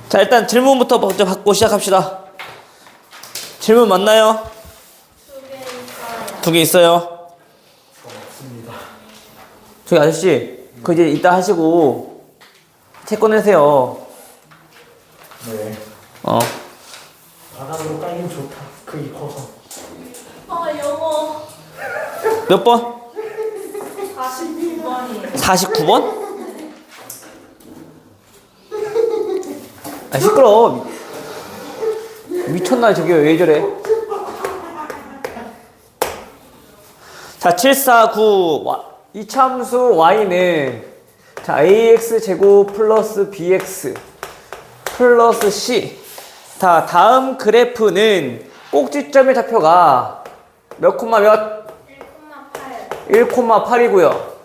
자, 일단 질문부터 먼저 받고 시작합시다. 질문 맞나요? 두 개 있어요. 없습니다. 저기 아저씨, 그 이제 이따 하시고 책 꺼내세요. 네. 바닥으로 깔긴 좋다. 크기 커서. 영어 몇 번? 49번이에요. 49번? 아, 시끄러워. 미쳤나, 저기 왜 저래? 자, 749. 이참수 y는 자, ax 제곱 플러스 bx 플러스 c. 자, 다음 그래프는 꼭지점의 좌표가 몇 콤마 몇? 1,8. 1,8이고요.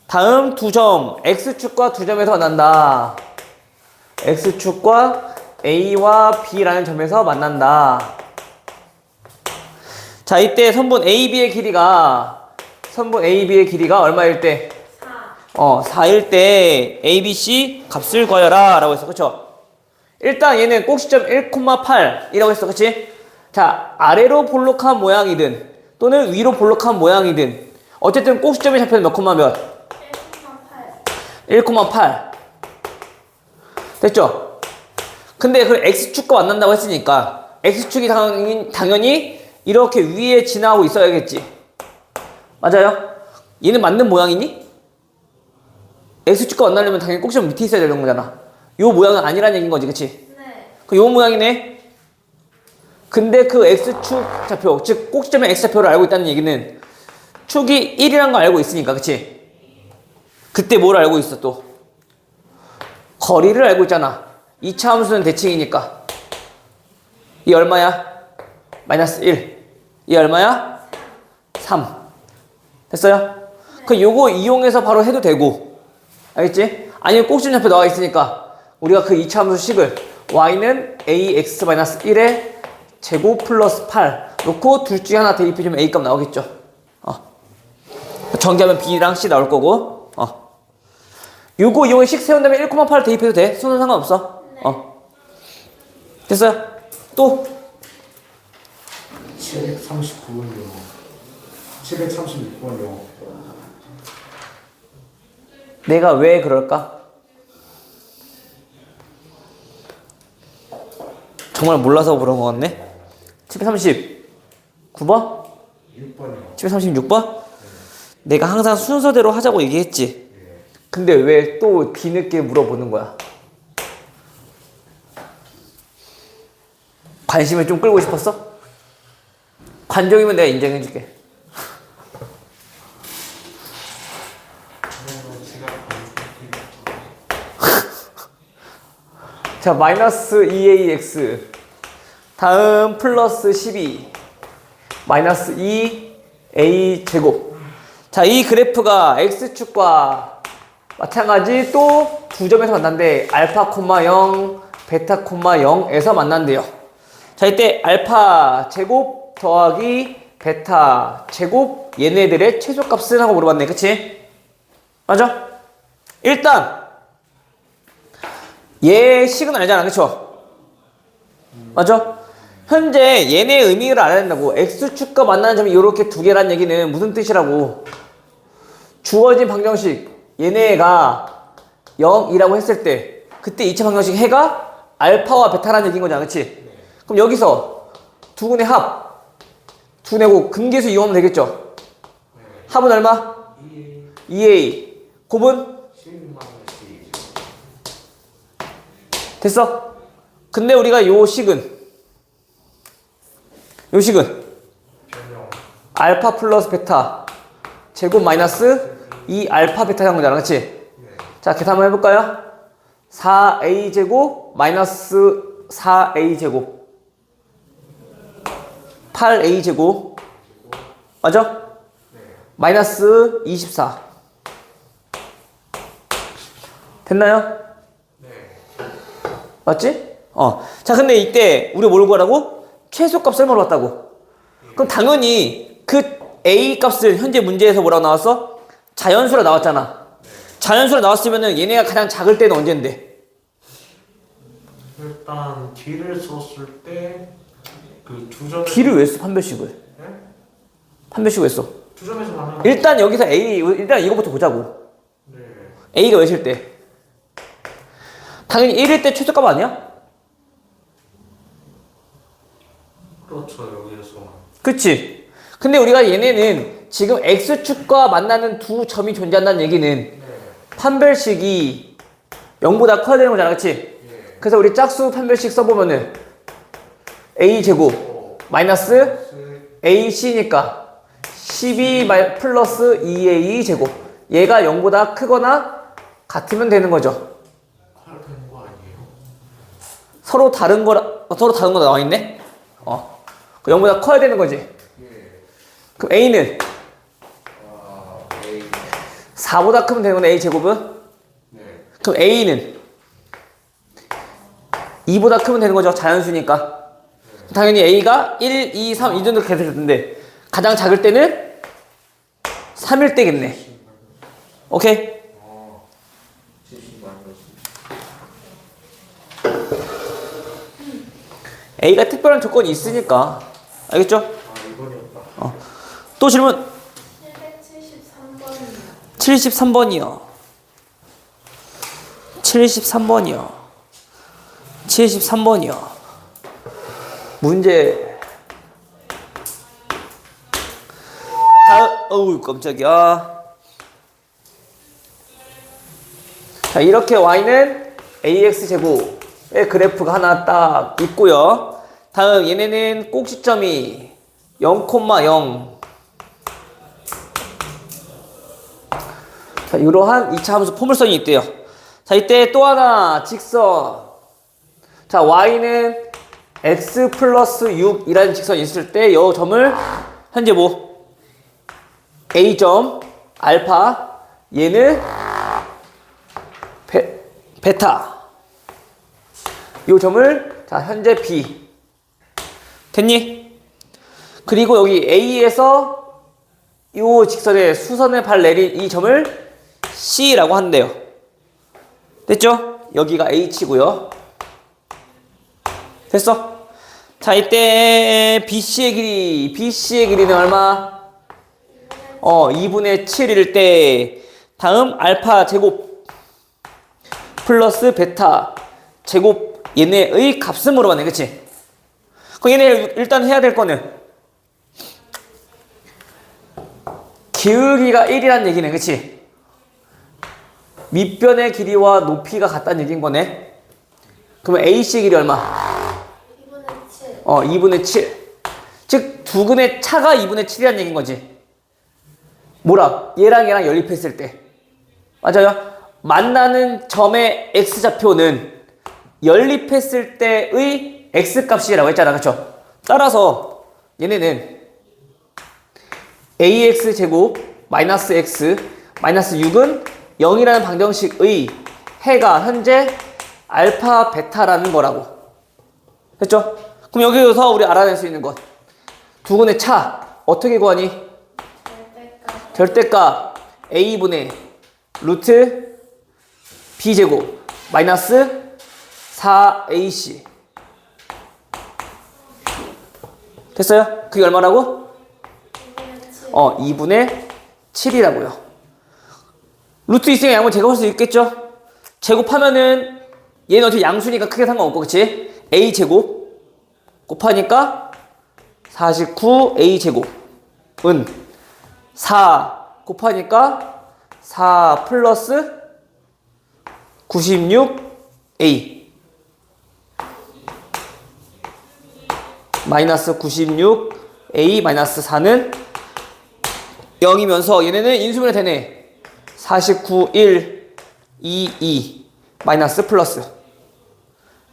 다음 두 점, x축과 두 점에서 만난다. x축과 a와 b라는 점에서 만난다. 자, 이때 선분 AB의 길이가 얼마일 때? 4. 4일 때 ABC 값을 구하여라 라고 했어. 그쵸? 일단 얘는 꼭지점 1,8이라고 했어. 그치? 자, 아래로 볼록한 모양이든 또는 위로 볼록한 모양이든 어쨌든 꼭지점이 잡혀는 몇 콤마 몇? 1,8. 1,8 됐죠? 근데 그 X축과 만난다고 했으니까 X축이 당연히 이렇게 위에 지나고 있어야겠지. 맞아요? 얘는 맞는 모양이니? X축과 만나려면 당연히 꼭지점 밑에 있어야 되는 거잖아. 요 모양은 아니란 얘기인 거지, 그치? 네. 요 모양이네. 근데 그 X축 좌표, 즉 꼭지점의 X좌표를 알고 있다는 얘기는 축이 1이라는 거 알고 있으니까, 그치? 그때 뭘 알고 있어 또? 거리를 알고 있잖아. 2차 함수는 대칭이니까. 이 얼마야? 마이너스 1. 이 얼마야? 3. 됐어요? 네. 그 요거 이용해서 바로 해도 되고. 알겠지? 아니면 꼭지점 옆에 나와 있으니까 우리가 그 2차 함수 식을 y는 ax-1의 제곱 플러스 8 놓고 둘 중에 하나 대입해주면 a 값 나오겠죠. 전개하면 b랑 c 나올 거고. 요거 이용해 식 세운 다음에 1,8 대입해도 돼. 수는 상관없어. 네. 됐어요? 또 739번 영어. 736번 영어. 내가 왜 그럴까? 정말 몰라서 그런 것 같네. 739번? 6번이요. 736번? 내가 항상 순서대로 하자고 얘기했지. 근데 왜 또 뒤늦게 물어보는 거야? 관심을 좀 끌고 싶었어? 관종이면 내가 인정해줄게. 자, 마이너스 2ax 다음 플러스 12 마이너스 2a 제곱. 자, 이 그래프가 x축과 마찬가지 또 두 점에서 만난대. 알파, 0, 베타, 0에서 만난대요. 자, 이때 알파 제곱 더하기 베타 제곱 얘네들의 최소값은 하고 물어봤네. 그치? 맞아? 일단 얘 식은 알잖아. 그쵸? 맞아? 현재 얘네 의미를 알아야 된다고. x축과 만나는 점이 이렇게 두 개란 얘기는 무슨 뜻이라고? 주어진 방정식 얘네가 0이라고 했을 때 그때 2차 방정식 해가 알파와 베타라는 얘기인 거잖아. 그치? 그럼 여기서 두 군의 합, 두 내고 근계수 이용하면 되겠죠? 합은 얼마? 2a 곱은? 됐어? 근데 우리가 요 식은 알파 플러스 베타 제곱 마이너스 2 알파 베타 한 거잖아. 그치? 자, 계산 한번 해볼까요? 4a 제곱 마이너스 4a 제곱 8a 제곱 맞아? 마이너스 24 됐나요? 맞지? 자, 근데 이때 우리 뭘 구하라고? 최소값을 물어봤다고. 그럼 당연히 그 a 값을 현재 문제에서 뭐라고 나왔어? 자연수로 나왔잖아. 자연수로 나왔으면은 얘네가 가장 작을 때는 언젠데? 일단 D를 썼을 때 그 두 점에서 D를 왜 써? 판별식을. 네? 판별식 왜 써? 두 점에서 만나는 일단 여기서 A, 일단 이거부터 보자고. 네. A가 몇일 때? 당연히 1일 때 최소값 아니야? 그렇죠 여기에서 그치? 근데 우리가 얘네는 지금 X축과 만나는 두 점이 존재한다는 얘기는 네. 판별식이 0보다 커야 되는 거잖아, 그치? 예. 그래서 우리 짝수 판별식 써보면은 A제곱 마이너스 AC니까 12 플러스 2A 제곱. 얘가 0보다 크거나 같으면 되는 거죠. 커야 되는 거 아니에요? 서로 다른 거 나와 있네? 그 0보다 커야 되는 거지. 예. 그럼 A는 A 4보다 크면 되는 거네, A 제곱은? 네. 그럼 A는 2보다 크면 되는 거죠, 자연수니까. 당연히 A가 1, 2, 3 이 정도 계속 텐데 가장 작을 때는 3일 때겠네. 오케이? 70 마이너스 A가 특별한 조건이 있으니까. 알겠죠? 이번이었다. 또 질문 773번이요. 73번이요. 73번이요. 문제. 어우, 깜짝이야. 자, 이렇게 y는 ax제곱의 그래프가 하나 딱 있고요. 다음 얘네는 꼭 시점이 0,0. 자, 이러한 2차 함수 포물선이 있대요. 자, 이때 또 하나 직선. 자, y는 x 플러스 6이라는 직선이 있을 때 이 점을 현재 뭐 a점 알파, 얘는 베타. 이 점을 자 현재 b 됐니? 그리고 여기 a에서 이 직선의 수선의 발 내린 이 점을 c라고 한대요. 됐죠? 여기가 h고요. 됐어? 자, 이때 BC의 길이는 얼마? 2분의 7일 때 다음 알파 제곱 플러스 베타 제곱 얘네의 값을 물어봤네. 그치? 그럼 얘네 일단 해야 될 거는 기울기가 1이란 얘기네. 그치? 밑변의 길이와 높이가 같다는 얘기인 거네. 그러면 AC의 길이 얼마? 2분의 7. 2분의 7. 즉, 두근의 차가 2분의 7이라는 얘기인 거지. 뭐라? 얘랑 얘랑 연립했을 때. 맞아요? 만나는 점의 x좌표는 연립했을 때의 x값이라고 했잖아. 그쵸? 따라서 얘네는 ax제곱 마이너스 x 마이너스 6은 0이라는 방정식의 해가 현재 알파 베타라는 거라고. 됐죠? 그럼 여기서 우리 알아낼 수 있는 것. 두근의 차 어떻게 구하니? 절대값 a분의 루트 b제곱 마이너스 4ac. 됐어요? 그게 얼마라고? 2분의 7이라고요. 루트 있으니까 양을 제곱할 수 있겠죠? 제곱하면은 얘는 어차피 양수니까 크게 상관없고, 그치? a제곱 곱하니까 49a제곱은 4 곱하니까 4 플러스 96a 마이너스 96a 마이너스 4는 0이면서 얘네는 인수분해 되네. 49, 1, 2, 2 마이너스 플러스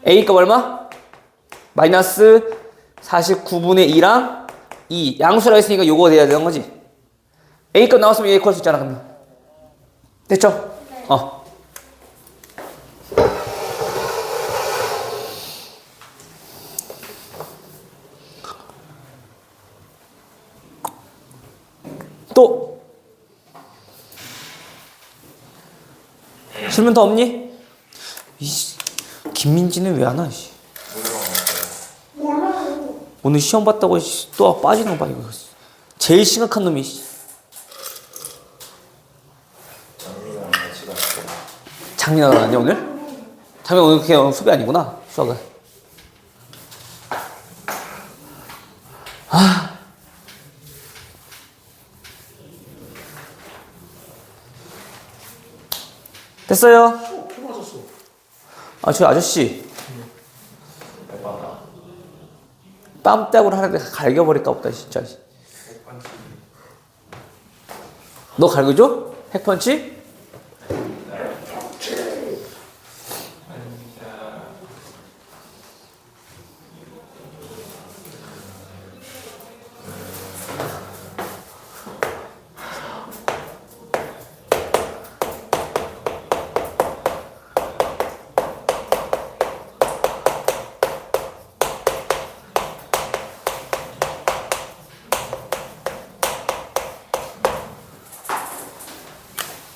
a 값 얼마? 마이너스 49분의 2랑 2 양수라 했으니까 요거 돼야 되는 거지. a 값 나왔으면 얘 구할 수 있잖아. 그러면 됐죠? 네. 또 질문 더 없니? 이씨, 김민지는 왜 안 와? 씨. 몰라요. 오늘 시험 봤다고 씨, 또 빠지는 거 봐. 이거. 제일 심각한 놈이. 씨. 장민아 나왔냐 오늘? 장민아 오늘 그냥 수업이 아니구나. 수학은. 아. 됐어요. 피 맞았어. 아, 저 아저씨. 뺨따구를 하는데 갈겨버릴까 보다, 진짜. 너 갈겨줘? 핵펀치?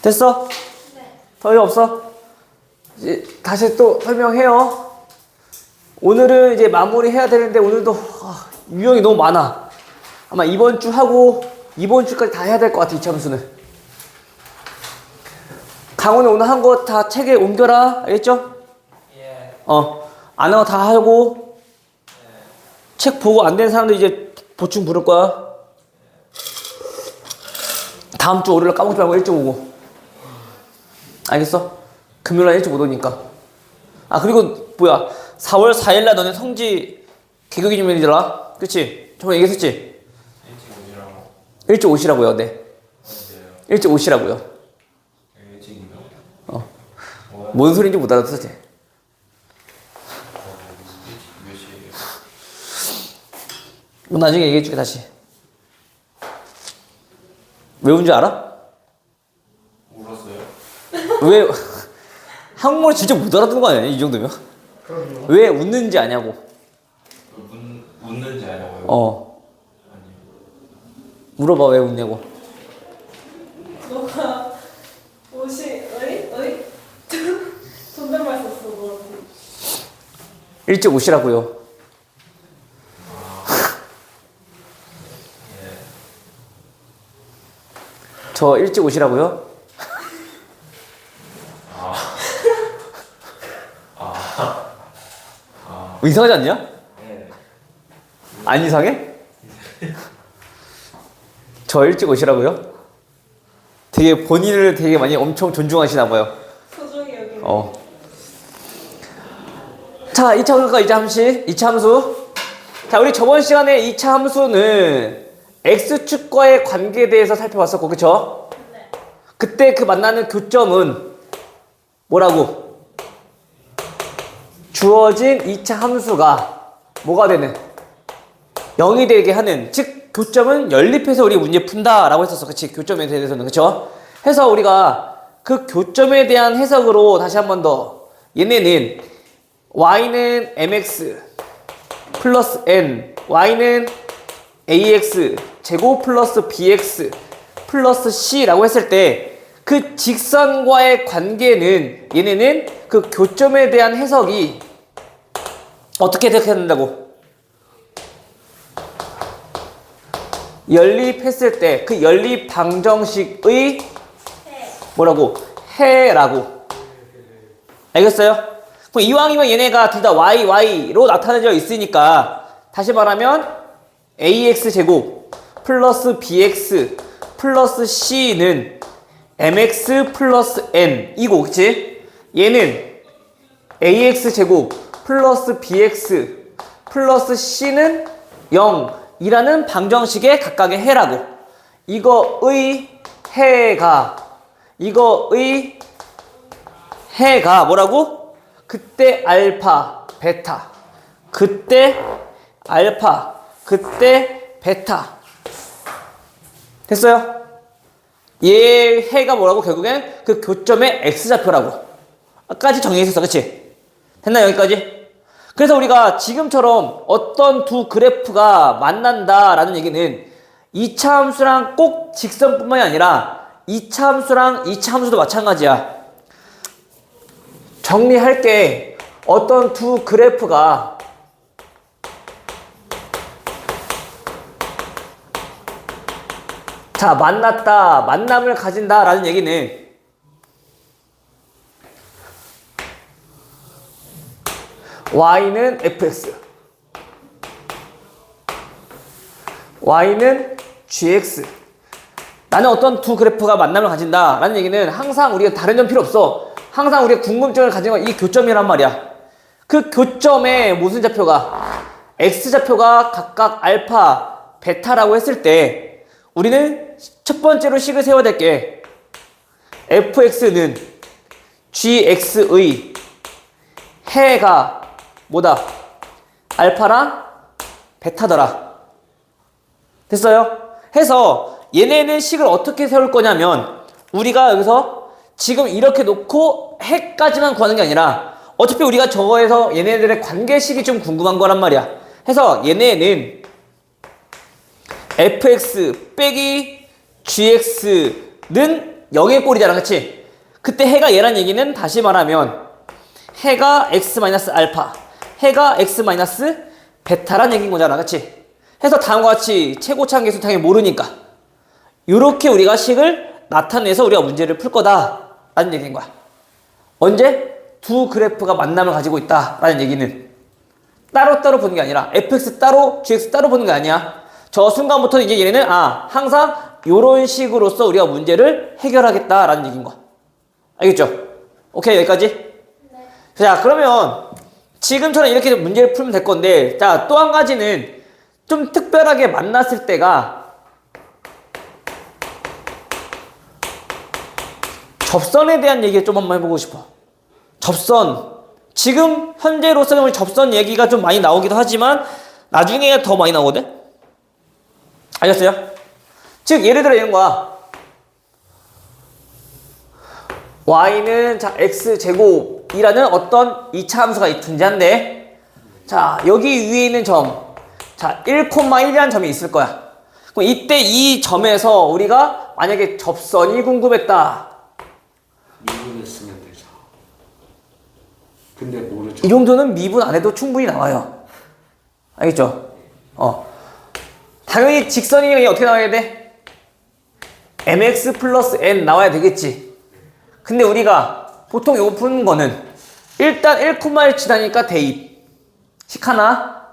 됐어? 네. 더 이상 없어? 이제 다시 또 설명해요. 오늘은 이제 마무리 해야 되는데 오늘도 유형이 너무 많아. 아마 이번 주 하고 이번 주까지 다 해야 될 것 같아. 이참수는. 강호는 오늘 한 거 다 책에 옮겨라. 알겠죠? 예. 안 하고 다 하고 책 보고 안 된 사람들 이제 보충 부를 거야. 다음 주 월요일 까먹지 말고 일찍 오고. 알겠어? 금요일날 일찍 못 오니까. 아, 그리고 뭐야 4월 4일날 너네 성지 개교 기념일이더라. 그치? 저번에 얘기했었지? 일찍 오시라고. 일찍 오시라고요. 네, 언제요? 일찍 오시라고요. 일찍이요? 뭔 소리인지 못 알아듣었지? 일찍 몇 시에요? 너 나중에 얘기해줄게. 다시 왜 운 줄 알아? 울었어요? 왜 한국말 진짜 못 알아듣는 거 아니야? 이 정도면? 그럼요. 왜 웃는지 아냐고. 웃는지 아냐고요? 아니요. 물어봐. 왜 웃냐고. 너가 옷이 어이? 존댓말 썼어 너한테. 일찍 오시라고요. 저 일찍 오시라고요? 이상하지 않냐? 네. 안 이상해? 저 일찍 오시라고요? 되게 본인을 되게 많이 엄청 존중하시나 봐요. 소중히 여기. 자, 2차 함수가 이제 함수. 2차 함수. 자, 우리 저번 시간에 2차 함수는 x축과의 관계에 대해서 살펴봤었고, 그쵸? 네. 그때 그 만나는 교점은 뭐라고? 주어진 2차 함수가 뭐가 되는? 0이 되게 하는, 즉 교점은 연립해서 우리 문제 푼다라고 했었어. 그치? 교점에 대해서는. 그쵸? 해서 우리가 그 교점에 대한 해석으로 다시 한 번 더, 얘네는 y는 mx 플러스 n, y는 ax 제곱 플러스 bx 플러스 c라고 했을 때 그 직선과의 관계는, 얘네는 그 교점에 대한 해석이 어떻게 해석해야 된다고? 연립했을 때 그 연립 방정식의 뭐라고? 해라고. 알겠어요? 그럼 이왕이면 얘네가 둘 다 y로 나타내져 있으니까 다시 말하면 ax 제곱 플러스 bx 플러스 c는 mx 플러스 n 이고, 그치? 얘는 ax 제곱 플러스 bx 플러스 c는 0이라는 방정식의 각각의 해라고. 이거의 해가 뭐라고? 그때 알파, 베타. 그때 알파, 그때 베타. 됐어요? 얘 해가 뭐라고? 결국엔 그 교점의 x좌표라고. 아까지 정리했었어. 그치? 됐나? 여기까지? 그래서 우리가 지금처럼 어떤 두 그래프가 만난다라는 얘기는 2차 함수랑 꼭 직선뿐만이 아니라 2차 함수랑 2차 함수도 마찬가지야. 정리할게. 어떤 두 그래프가 자, 만났다, 만남을 가진다 라는 얘기는 y는 fx, y는 gx. 나는 어떤 두 그래프가 만남을 가진다 라는 얘기는 항상 우리가 다른 점 필요 없어. 항상 우리가 궁금증을 가진 건 이 교점이란 말이야. 그 교점에 무슨 좌표가 x좌표가 각각 알파, 베타라고 했을 때 우리는 첫 번째로 식을 세워야 될 게 fx는 gx의 해가 뭐다? 알파랑 베타더라. 됐어요? 해서 얘네는 식을 어떻게 세울 거냐면 우리가 여기서 지금 이렇게 놓고 해까지만 구하는 게 아니라 어차피 우리가 저거에서 얘네들의 관계식이 좀 궁금한 거란 말이야. 해서 얘네는 fx 빼기 gx는 0의 꼴이잖아, 그치? 그때 해가 얘란 얘기는 다시 말하면 해가 x 마이너스 알파, 해가 x 마이너스 베타란 얘기인 거잖아, 그치? 해서 다음과 같이 최고차항 계수 당연히 모르니까 이렇게 우리가 식을 나타내서 우리가 문제를 풀 거다 라는 얘기인 거야. 언제? 두 그래프가 만남을 가지고 있다 라는 얘기는 따로따로 보는 게 아니라 fx 따로 gx 따로 보는 게 아니야. 저 순간부터 이제 얘네는 항상 이런 식으로서 우리가 문제를 해결하겠다 라는 얘기인 거야. 알겠죠? 오케이, 여기까지? 네. 자, 그러면 지금처럼 이렇게 문제를 풀면 될 건데, 자, 또 한 가지는 좀 특별하게 만났을 때가 접선에 대한 얘기 좀 한번 해보고 싶어. 접선. 지금 현재로서는 우리 접선 얘기가 좀 많이 나오기도 하지만 나중에 더 많이 나오거든? 알겠어요? 즉 예를 들어 이런 거야. y는 자 x제곱이라는 어떤 2차 함수가 존재한대. 자, 여기 위에 있는 점, 자 1,1이라는 점이 있을 거야. 그럼 이때 이 점에서 우리가 만약에 접선이 궁금했다. 미분했으면 되죠. 근데 모르죠. 이 정도는 미분 안 해도 충분히 나와요. 알겠죠? 당연히 직선이 어떻게 나와야 돼? mx 플러스 n 나와야 되겠지. 근데 우리가 보통 이거 푸는 거는 일단 1,1 지나니까 대입 식 하나,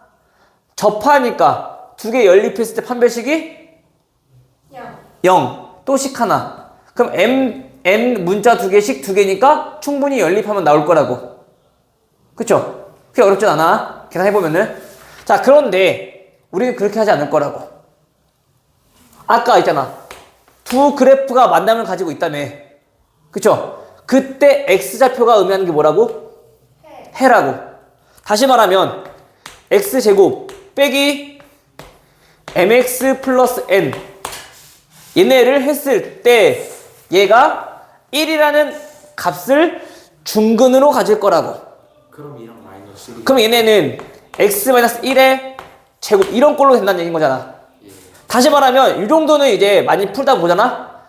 접하니까 두 개 연립했을 때 판별식이 0, 또 식 하나. 그럼 n 문자 두 개씩 두 개니까 충분히 연립하면 나올 거라고. 그쵸? 그게 어렵진 않아. 계산해보면은. 자, 그런데 우리는 그렇게 하지 않을 거라고. 아까 있잖아. 두 그래프가 만남을 가지고 있다며. 그쵸? 그때 x좌표가 의미하는 게 뭐라고? 해라고. 다시 말하면 x제곱 빼기 mx 플러스 n 얘네를 했을 때 얘가 1이라는 값을 중근으로 가질 거라고. 그럼 이랑 마이너스 1이 그럼 얘네는 x-1의 제곱 이런 꼴로 된다는 얘기인 거잖아. 다시 말하면 이 정도는 이제 많이 풀다 보잖아.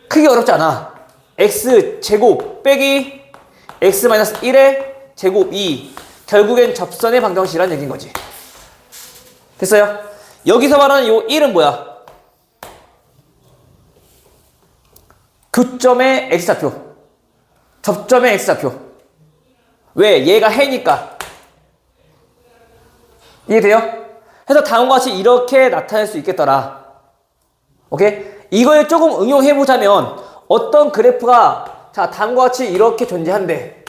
크게 어렵지 않아. x제곱 빼기 x-1의 제곱 2 결국엔 접선의 방정식이라는 얘기인 거지. 됐어요? 여기서 말하는 이 1은 뭐야? 교점의 x좌표, 접점의 x좌표. 왜? 얘가 해니까. 이해돼요? 해서 다음과 같이 이렇게 나타낼 수 있겠더라. 오케이? 이걸 조금 응용해보자면 어떤 그래프가 자 다음과 같이 이렇게 존재한대.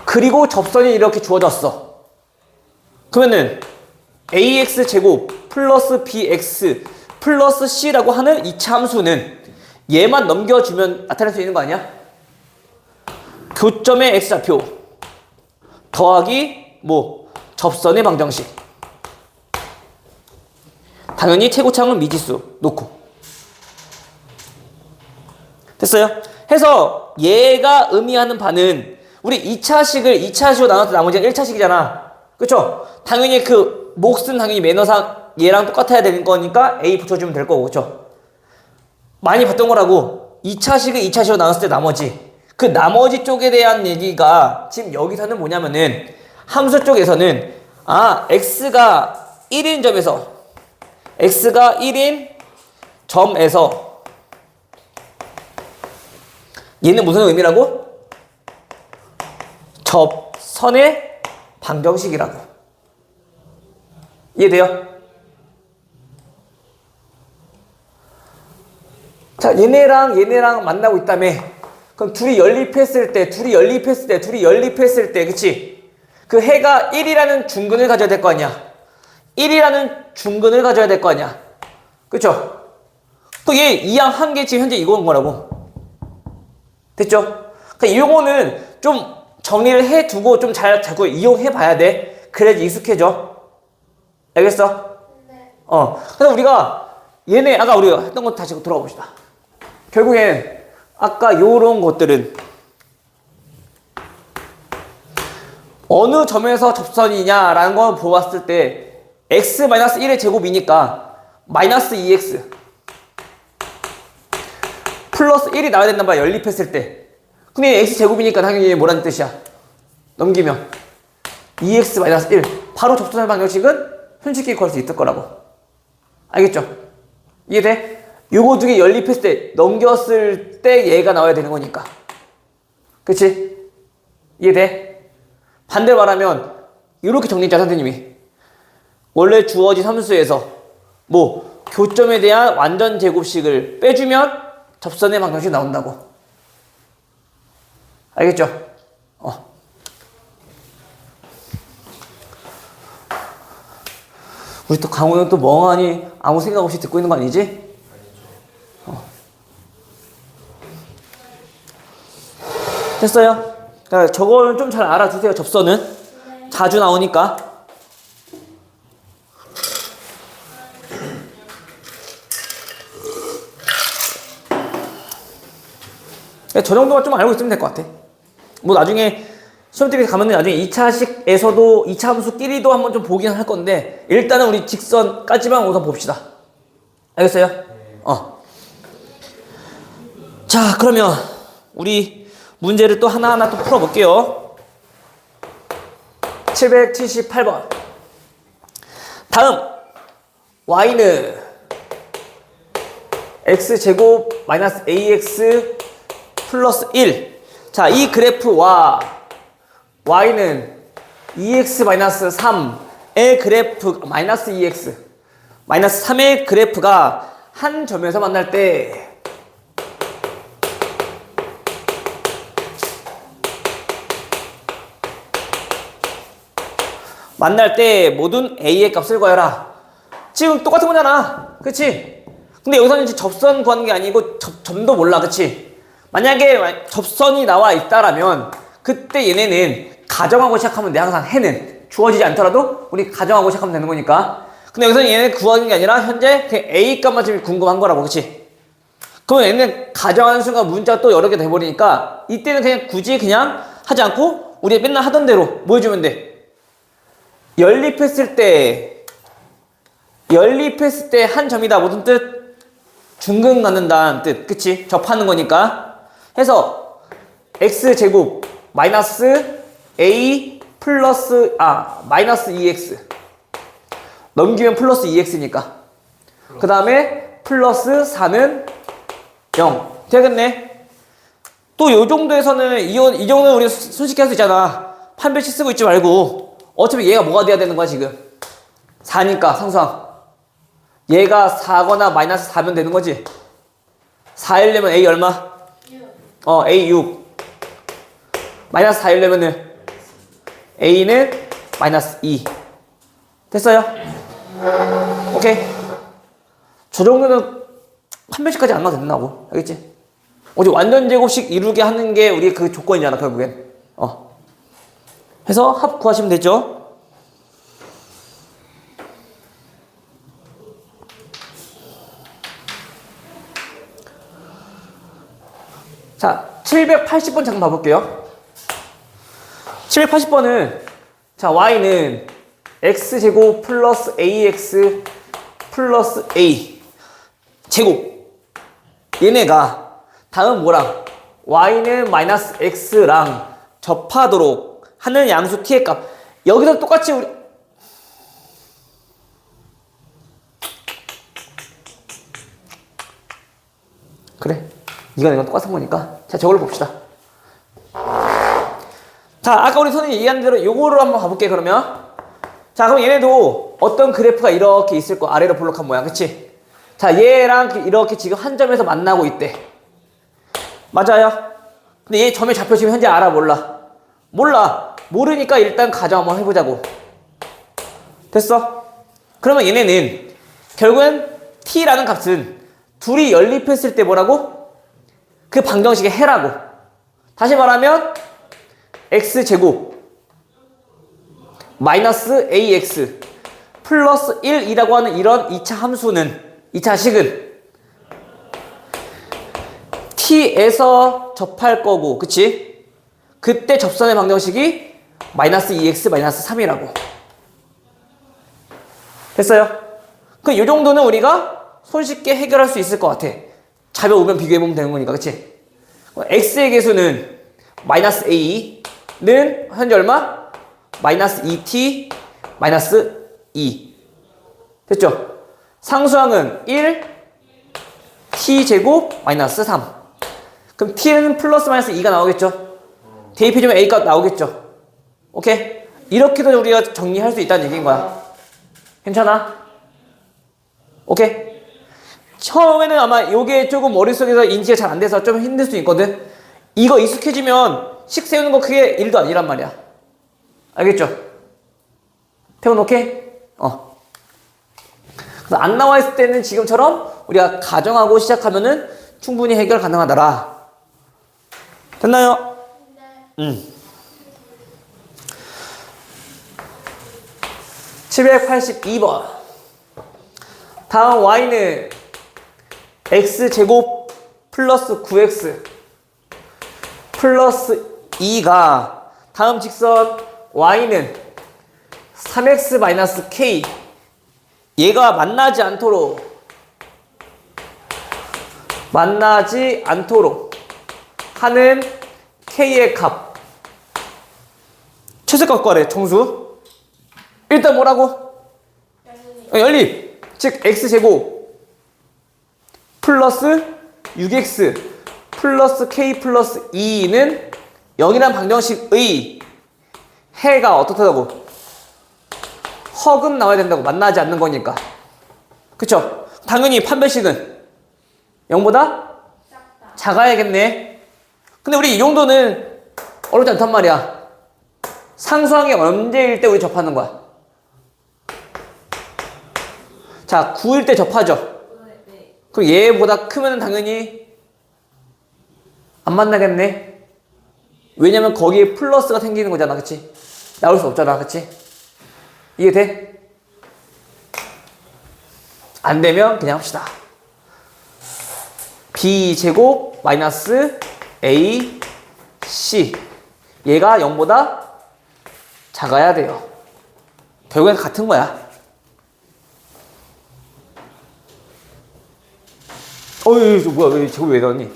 그리고 접선이 이렇게 주어졌어. 그러면은 ax제곱 플러스 bx 플러스 c라고 하는 2차 함수는 얘만 넘겨주면 나타낼 수 있는 거 아니야? 교점의 x좌표 더하기 뭐 접선의 방정식. 당연히 최고차항은 미지수 놓고. 됐어요? 해서 얘가 의미하는 바는 우리 2차식을 2차식으로 나눠서 나머지가 1차식이잖아. 그쵸? 당연히 그 몫은 당연히 매너상 얘랑 똑같아야 되는 거니까 A 붙여주면 될 거고. 그쵸? 많이 봤던 거라고. 2차식을 2차식으로 나눴을 때 나머지 그 나머지 쪽에 대한 얘기가 지금 여기서는 뭐냐면은 함수 쪽에서는 x가 1인 점에서 x가 1인 점에서 얘는 무슨 의미라고? 접선의 방정식이라고. 이해돼요? 자, 얘네랑 만나고 있다며. 그럼 둘이 연립했을 때, 그치? 그 해가 1이라는 중근을 가져야 될 거 아니야. 1이라는 중근을 가져야 될 거 아니야. 그쵸? 또 얘 이항 한 개 지금 현재 이거인 거라고. 됐죠? 그러니까 요거는 좀 정리를 해두고 좀 잘 자꾸 이용해 봐야 돼. 그래야지 익숙해져. 알겠어? 네. 그래서 우리가 얘네 아까 우리가 했던 거 다시 돌아가 봅시다. 결국엔 아까 요런 것들은 어느 점에서 접선이냐라는 걸 보았을 때 x-1의 제곱이니까 마이너스 2x 플러스 1이 나와야 된단 말이야. 연립했을 때. 근데 x제곱이니까 당연히 뭐라는 뜻이야? 넘기면 2x-1 바로 접선의 방정식은 손쉽게 구할 수 있을 거라고. 알겠죠? 이해돼? 요거 두 개 연립했을 때 넘겼을 때 얘가 나와야 되는 거니까. 그치? 이해돼? 반대로 말하면 이렇게 정리했자 선생님이. 원래 주어진 함수에서 뭐 교점에 대한 완전 제곱식을 빼주면 접선의 방정식이 나온다고. 알겠죠? 우리 또 강호는 또 멍하니 아무 생각 없이 듣고 있는 거 아니지? 됐어요? 그러니까 저거는 좀 잘 알아두세요. 접선은 자주 나오니까. 저 정도만 좀 알고 있으면 될 것 같아. 뭐 나중에 시험 때문에 가면은 나중에 2차식에서도 2차 함수끼리도 한번 좀 보긴 할 건데 일단은 우리 직선까지만 우선 봅시다. 알겠어요? 자, 그러면 우리 문제를 또 하나하나 또 풀어볼게요. 778번. 다음 y는 x제곱 마이너스 ax 플러스 1. 자, 이 그래프와 y는 2x 마이너스 3의 그래프 마이너스 2x 마이너스 3의 그래프가 한 점에서 만날 때 모든 a의 값을 구하라. 지금 똑같은 거잖아. 그치? 근데 여기서는 이제 접선 구하는 게 아니고 점도 몰라. 그치? 만약에 접선이 나와 있다라면 그때 얘네는 가정하고 시작하면 돼. 항상 해는 주어지지 않더라도 우리 가정하고 시작하면 되는 거니까. 근데 여기서는 얘네 구하는 게 아니라 현재 그냥 a 값만 지금 궁금한 거라고. 그치? 그럼 얘는 가정하는 순간 문자가 또 여러 개 돼버리니까 이때는 그냥 굳이 그냥 하지 않고 우리 맨날 하던 대로 뭐 해주면 돼? 연립했을 때 한 점이다. 무슨 뜻? 중근 갖는다는 뜻. 그치? 접하는 거니까. 해서 x제곱 마이너스 a 플러스 마이너스 2x 넘기면 플러스 2x니까 그 다음에 플러스 4는 0 되겠네. 또 요 정도에서는 이 정도는 우리가 손쉽게 할 수 있잖아. 판별식 쓰고 있지 말고 어차피 얘가 뭐가 돼야 되는 거야 지금 4니까 상수항 얘가 4거나 마이너스 4면 되는 거지. 4이려면 a 얼마? 6. a 6 마이너스 4이려면은 a는 마이너스 2 됐어요? 오케이. 저 정도는 판별식까지 안 가도 된다고. 알겠지? 어제 완전 제곱식 이루게 하는 게 우리 그 조건이잖아 결국엔. 해서 합 구하시면 되죠. 자, 780번 잠깐 봐볼게요. 780번은 자 y는 x제곱 플러스 ax 플러스 a 제곱 얘네가 다음 뭐랑 y는 마이너스 x랑 접하도록 하는 양수 t의 값. 여기서 똑같이 우리 그래. 이건 똑같은 거니까. 자, 저걸 봅시다. 자, 아까 우리 선생님이 얘기한 대로 요거를 한번 가볼게, 그러면. 자, 그럼 얘네도 어떤 그래프가 이렇게 있을 거, 아래로 볼록한 모양, 그치? 자, 얘랑 이렇게 지금 한 점에서 만나고 있대. 맞아요? 근데 얘 점의 좌표 지금 현재 알아, 몰라? 몰라. 모르니까 일단 가정 한번 해보자고. 됐어? 그러면 얘네는 결국엔 t라는 값은 둘이 연립했을 때 뭐라고? 그 방정식의 해라고. 다시 말하면 x제곱 마이너스 ax 플러스 1이라고 하는 이런 2차 함수는, 2차 식은 t에서 접할 거고, 그치? 그때 접선의 방정식이 마이너스 2x 마이너스 3이라고. 됐어요? 그 요 정도는 우리가 손쉽게 해결할 수 있을 것 같아. 좌변 우변 비교해보면 되는 거니까, 그치? x의 개수는 마이너스 a는 현재 얼마? 마이너스 2t 마이너스 2. 됐죠? 상수항은 1 t제곱 마이너스 3. 그럼 t는 플러스 마이너스 2가 나오겠죠? 대입해주면 a가 나오겠죠? 오케이? 이렇게도 우리가 정리할 수 있다는 얘기인 거야. 괜찮아? 오케이? 처음에는 아마 이게 조금 머릿속에서 인지가 잘 안 돼서 좀 힘들 수 있거든? 이거 익숙해지면 식 세우는 거 그게 일도 아니란 말이야. 알겠죠? 태훈 오케이? 그래서 안 나와 있을 때는 지금처럼 우리가 가정하고 시작하면은 충분히 해결 가능하더라. 됐나요? 네. 782번. 다음 y는 x제곱 플러스 9x 플러스 2가 다음 직선 y는 3x 마이너스 k 얘가 만나지 않도록 하는 k의 값 최소값 구하래. 정수 일단 뭐라고? 연립. 즉 x제곱 플러스 6x 플러스 k 플러스 2는 0이란 방정식의 해가 어떻다고? 허금 나와야 된다고. 만나지 않는 거니까. 그쵸? 당연히 판별식은 0보다 작아야겠네. 근데 우리 이 정도는 어렵지 않단 말이야. 상수항이 언제일 때 우리 접하는 거야? 자, 9일 때 접하죠. 그럼 얘보다 크면 당연히 안 만나겠네. 왜냐면 거기에 플러스가 생기는 거잖아, 그치? 나올 수 없잖아, 그치? 이해돼? 안 되면 그냥 합시다. b제곱 마이너스 a c 얘가 0보다 작아야 돼요. 결국엔 같은 거야. 어이, 뭐야, 왜, 저거 왜 넣었니?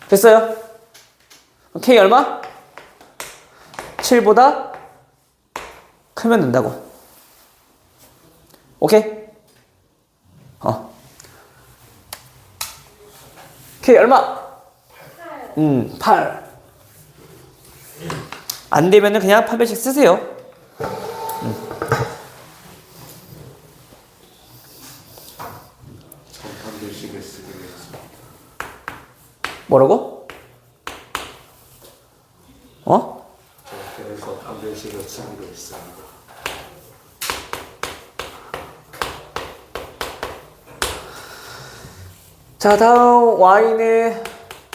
됐어요? K 얼마? 7보다 크면 된다고. 오케이? K 얼마? 8. 안 되면은 그냥 판별식 쓰세요. 판별식을 쓰기로 했어. 뭐라고? 그래서 판별식을 쓰기로 했어. 자, 다음 y는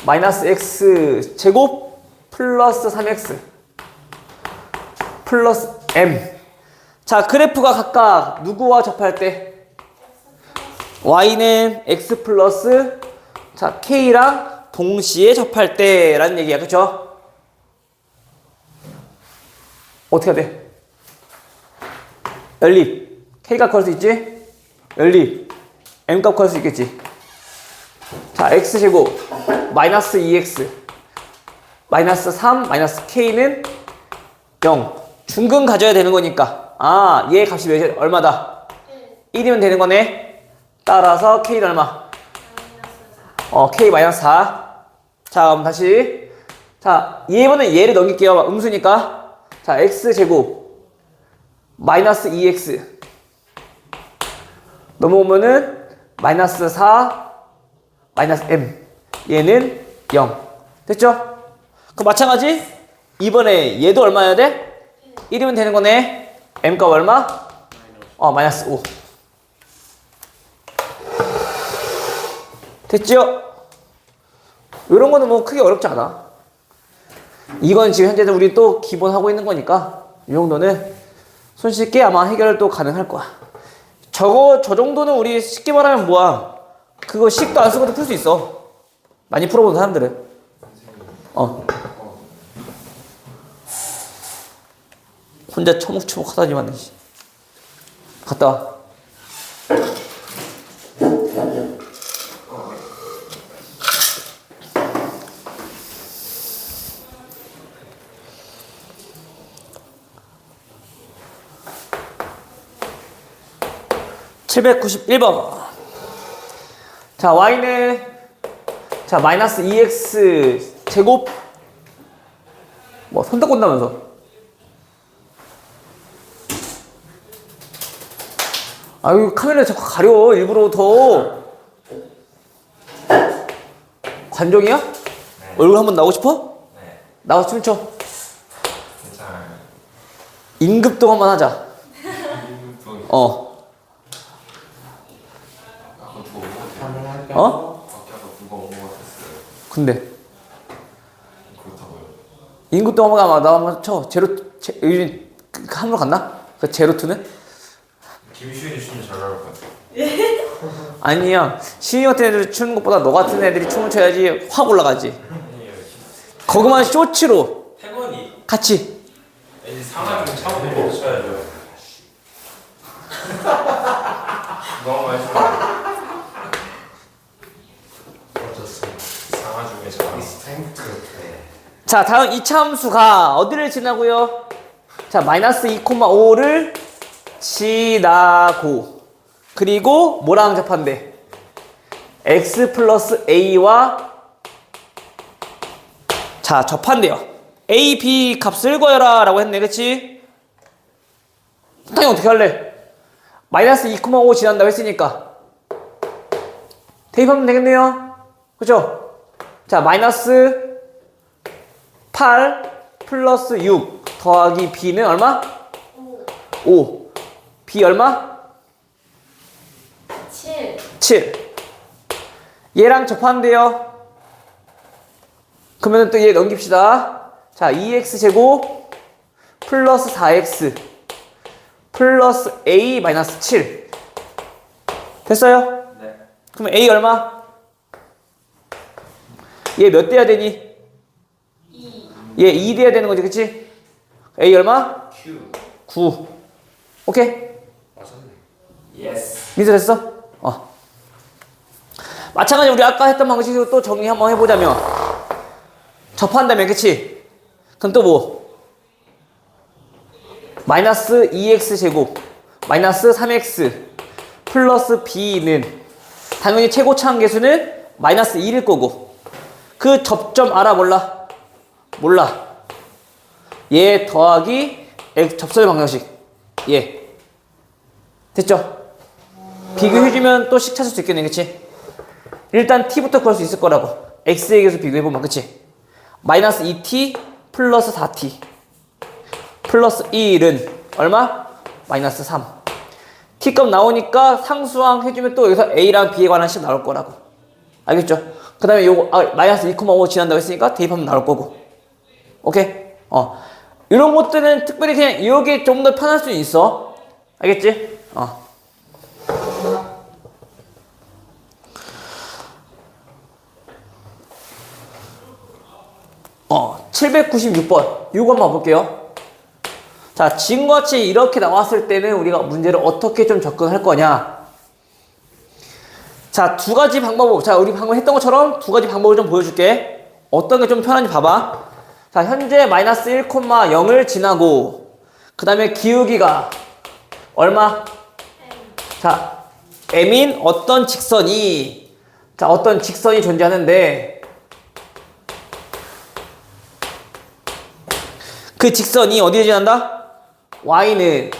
마이너스 x 제곱 플러스 3x 플러스 m. 자, 그래프가 각각 누구와 접할 때? y는 x 플러스 자 k랑 동시에 접할 때라는 얘기야. 그쵸? 어떻게 해야 돼? 연립 k값 구할 수 있지? 연립 m값 구할 수 있겠지? 자, x제곱 마이너스 2x 마이너스 3, 마이너스 k는 0. 중근 가져야 되는 거니까. 아, 얘 값이 얼마다? 1이면 되는 거네. 따라서 k는 얼마? k 마이너스 4. 자, 그럼 다시. 자, 이번엔 얘를 넘길게요. 음수니까. 자, x제곱 마이너스 2x 넘어오면은 마이너스 4 마이너스 m. 얘는 0. 됐죠? 그럼 마찬가지. 이번에 얘도 얼마여야 돼? 1이면 되는 거네. m 값 얼마? 마이너스 5. 됐죠? 이런 거는 뭐 크게 어렵지 않아. 이건 지금 현재는 우리 또 기본 하고 있는 거니까 이 정도는 손쉽게 아마 해결 또 가능할 거야. 저 정도는 우리 쉽게 말하면 뭐야? 그거 식도 안 쓰고도 풀 수 있어. 많이 풀어본 사람들은. 혼자 처묵처묵 하다니만. 갔다 와. (791번) 자, y는 자 마이너스 2x 제곱 뭐 손톱 꼰다면서. 아유, 카메라 자꾸 가려. 일부러 더. 관종이야? 네. 얼굴 한번 나오고 싶어? 네. 나와서 춤춰. 괜찮아요. 임급동 한번 하자. 아까 누가 온것 같아요. 가능할까요? 밖에 아까 누가 온것 같았어요. 근데 그렇다고요. 임급동 한번 가면 나 한번 쳐. 요즘 한번 갔나? 그 제로투는? 김시윤이 춤을 잘 나올 것 같아요. 아니야. 시위 같은 애들 추는 것보다 너 같은 애들이 춤을 춰야지 확 올라가지. 아니에요. 거기만 쇼츠로 태권이 같이. 왠지 상하 좀 차고 쳐야죠. 너무 많이 쳐. 어떻습니까? 상하 중에 잘. 스탱크. 자, 다음 이차 함수가 어디를 지나고요? 자, 마이너스 2,5를 지나고, 그리고 뭐랑 접한대? x 플러스 a와 자 접한대요. a, b 값을 구해라 라고 했네. 그치? 당연히 어떻게 할래? 마이너스 2,5 지난다고 했으니까 대입하면 되겠네요. 그죠? 자, 마이너스 8 플러스 6 더하기 b는 얼마? 5. b 얼마? 7. 얘랑 접한대요. 그러면 또 얘 넘깁시다. 자, 2x 제곱 플러스 4x 플러스 a 마이너스 7 됐어요? 네. 그러면 a 얼마? 얘 몇 돼야 되니? 얘 2 돼야 되는 거지, 그치? a 얼마? Q. 9. 오케이? 맞았네. 예스. 미술 됐어? 마찬가지 우리 아까 했던 방식으로 또 정리 한번 해보자면 접한다면, 그치? 그럼 또 뭐? 마이너스 2x 제곱 마이너스 3x 플러스 b는 당연히 최고차 한계수는 마이너스 1일 거고, 그 접점 알아 몰라? 몰라. 얘 더하기 접선의 방정식 얘 됐죠? 비교해주면 또 식 찾을 수 있겠네, 그치? 일단 t부터 구할 수 있을 거라고. x에 의해서 비교해보면, 그치? 마이너스 2t 플러스 4t 플러스 1은 얼마? 마이너스 3. t값 나오니까 상수항 해주면 또 여기서 a랑 b에 관한 식 나올 거라고. 알겠죠? 그 다음에 요거 마이너스 2,5 지난다고 했으니까 대입하면 나올 거고. 오케이? 이런 것들은 특별히 그냥 이게 좀 더 편할 수 있어. 알겠지? 796번. 이거 한번 볼게요. 자, 지금과 같이 이렇게 나왔을 때는 우리가 문제를 어떻게 좀 접근할 거냐. 자, 두 가지 방법. 자, 우리 방금 했던 것처럼 두 가지 방법을 좀 보여줄게. 어떤 게 좀 편한지 봐봐. 자, 현재 마이너스 1,0을 지나고 그 다음에 기울기가 얼마? 자, m인 어떤 직선이 존재하는데 그 직선이 어디에 지난다? y는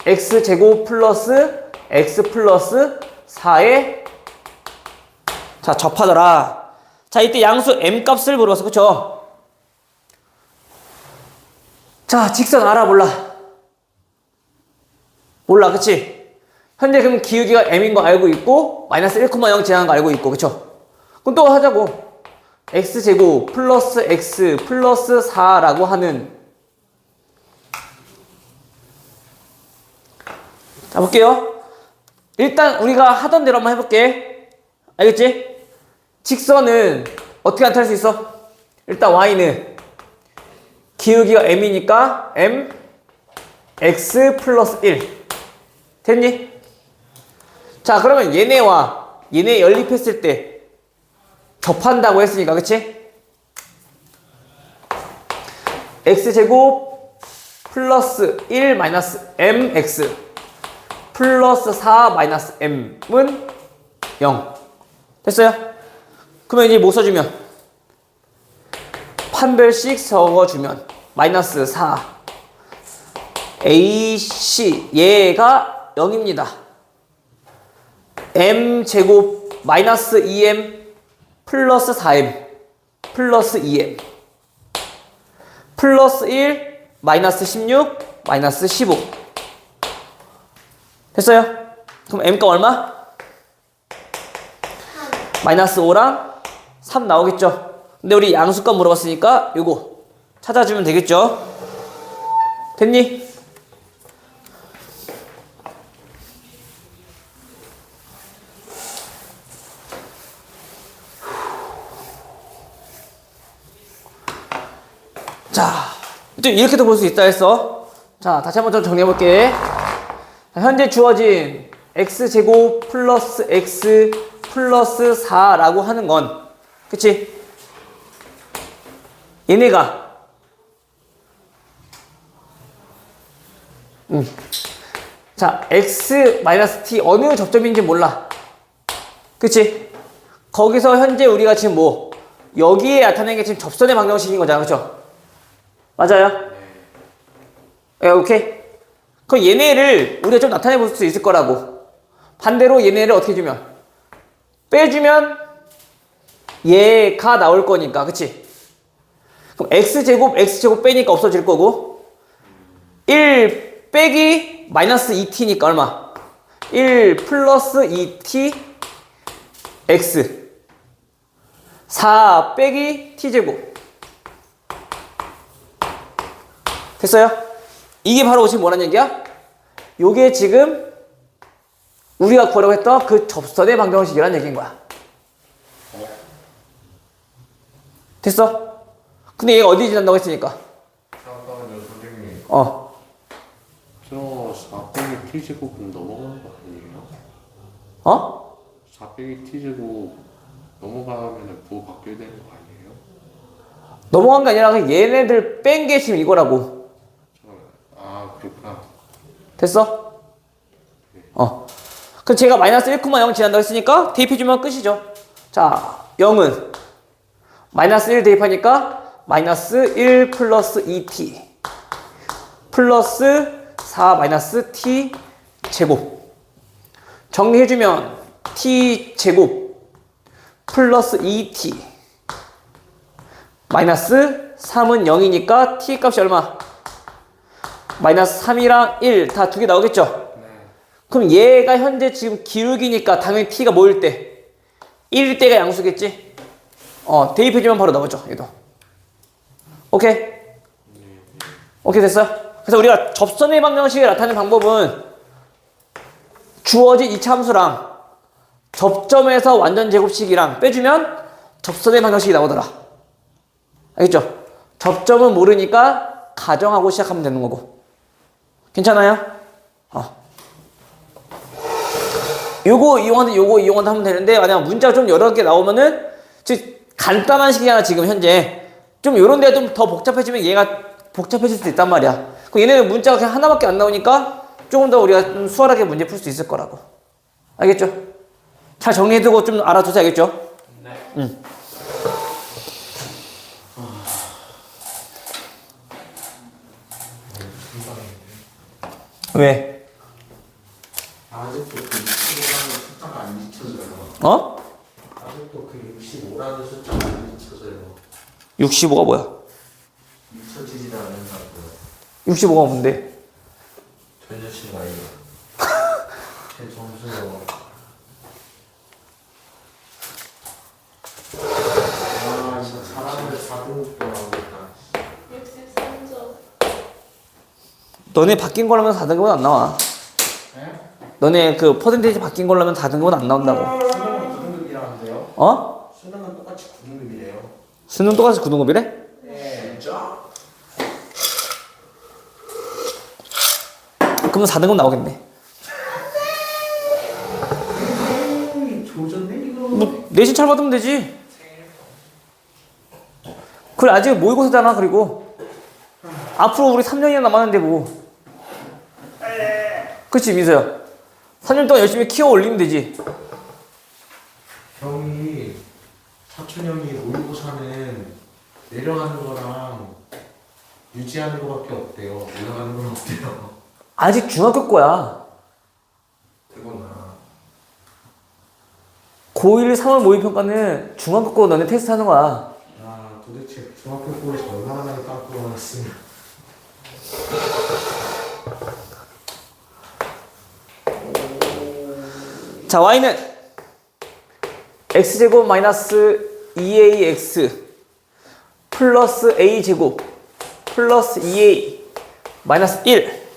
x제곱 플러스 x 플러스 4에 자 접하더라. 자, 이때 양수 m 값을 물어봤어. 그쵸? 자, 직선 알아 몰라? 몰라, 그치? 현재 그럼 기울기가 m인 거 알고 있고 마이너스 1,0 지나는 거 알고 있고, 그쵸? 그럼 또 하자고. x제곱 플러스 x 플러스 4라고 하는, 자 볼게요. 일단 우리가 하던 대로 한번 해볼게. 알겠지? 직선은 어떻게 나타낼 수 있어? 일단 y는 기울기가 m이니까 m x 플러스 1 됐니? 자, 그러면 얘네와 얘네 연립했을 때 접한다고 했으니까, 그치? x제곱 플러스 1 마이너스 mx 플러스 4 마이너스 m은 0 됐어요? 그러면 이제 뭐 써주면 판별식 적어주면 마이너스 4 AC 얘가 0입니다. m제곱 마이너스 2m 플러스 4m 플러스 2m 플러스 1 마이너스 16 마이너스 15 됐어요? 그럼 m가 얼마? 마이너스 5랑 3 나오겠죠? 근데 우리 양수값 물어봤으니까 요거 찾아주면 되겠죠? 됐니? 자, 또 이렇게도 볼 수 있다 했어. 자, 다시 한번 좀 정리해볼게. 현재 주어진 x제곱 플러스 x 플러스 4라고 하는 건, 그치? 얘네가 자, x 마이너스 t 어느 접점인지 몰라. 그치? 거기서 현재 우리가 지금 뭐 여기에 나타낸 게 지금 접선의 방정식인 거잖아. 그쵸? 맞아요? 네, 오케이. 그럼 얘네를 우리가 좀 나타내 볼 수 있을 거라고. 반대로 얘네를 어떻게 주면? 빼주면 얘가 나올 거니까, 그치? 그럼 x제곱 빼니까 없어질 거고 1 빼기 마이너스 2t니까 얼마? 1 플러스 2t x 4 빼기 t제곱 됐어요? 이게 바로 지금 뭐라는 얘기야? 요게 지금 우리가 구하려고 했던 그 접선의 방정식이라는 얘기인 거야. 됐어? 근데 얘가 어디 지난다고 했으니까? 잠깐만요, 선생님. 저 4 빼기 t제곱은 넘어가는 거 아니에요? 4 빼기 t제곱 넘어가면 부호 바뀌어야 되는 거 아니에요? 넘어간 게 아니라 그냥 얘네들 뺀 게 지금 이거라고. 아, 그렇구나. 됐어? 그럼 제가 마이너스 1,0 지난다고 했으니까 대입해주면 끝이죠. 자, 0은 마이너스 1 대입하니까 마이너스 1 플러스 2t 플러스 4 마이너스 t 제곱 정리해주면 t 제곱 플러스 2t 마이너스 3은 0이니까 t 값이 얼마? 마이너스 3이랑 1 다 두 개 나오겠죠? 그럼 얘가 현재 지금 기울기니까 당연히 t가 뭐일 때? 1일 때가 양수겠지? 대입해주면 바로 나오죠, 얘도. 오케이? 오케이, 됐어? 그래서 우리가 접선의 방정식을 나타내는 방법은 주어진 이차 함수랑 접점에서 완전 제곱식이랑 빼주면 접선의 방정식이 나오더라. 알겠죠? 접점은 모르니까 가정하고 시작하면 되는 거고. 괜찮아요? 요거 이용한다 하면 되는데, 만약 문제가 좀 여러 개 나오면은, 간단한 식이잖아, 지금 현재. 좀 요런 데가 좀 더 복잡해지면 얘가 복잡해질 수도 있단 말이야. 그럼 얘네는 문자가 그냥 하나밖에 안 나오니까 조금 더 우리가 좀 수월하게 문제 풀 수 있을 거라고. 알겠죠? 잘 정리해두고 좀 알아두자. 알겠죠? 네. 응. 왜? 아직도 그 65라는 숫자가 안 잊혀져요. 어? 아직도 그 65라는 숫자가 안 잊혀져요. 65가 뭐야? 잊혀지지 않는다고요. 65가 뭔데? 전 여친 나이요. 제 점수요. 아 진짜 사람을 4등급도 나오겠다. 63점. 너네 바뀐 걸로면 4등급은 안 나와. 네? 너네 그 퍼센테이지 바뀐 걸로면 4등급은 안 나온다고. 수능은 9등급이라는데요? 어? 수능은 똑같이 9등급이래요. 수능 똑같이 9등급이래? 네. 진짜? 그러면 4등급 나오겠네. 조졌네 이거. 뭐 내신 잘 받으면 되지. 그래 아직 모의고사잖아. 그리고 앞으로 우리 3년이나 남았는데 뭐. 그치 민서야. 3년 동안 열심히 키워 올리면 되지. 형이 사촌 형이 모의고사는 내려가는 거랑 유지하는 거밖에 없대요. 올라가는 건 없대요. 아직 중학교 거야. 되구나. 고1 3월 모의평가는 중학교 거 너네 테스트 하는 거야. 아 도대체 중학교 거에서 얼마나 많이 깜빡 놀랐으면. 자 y는 x제곱 마이너스 2ax 플러스 a제곱 플러스 2a 마이너스 1.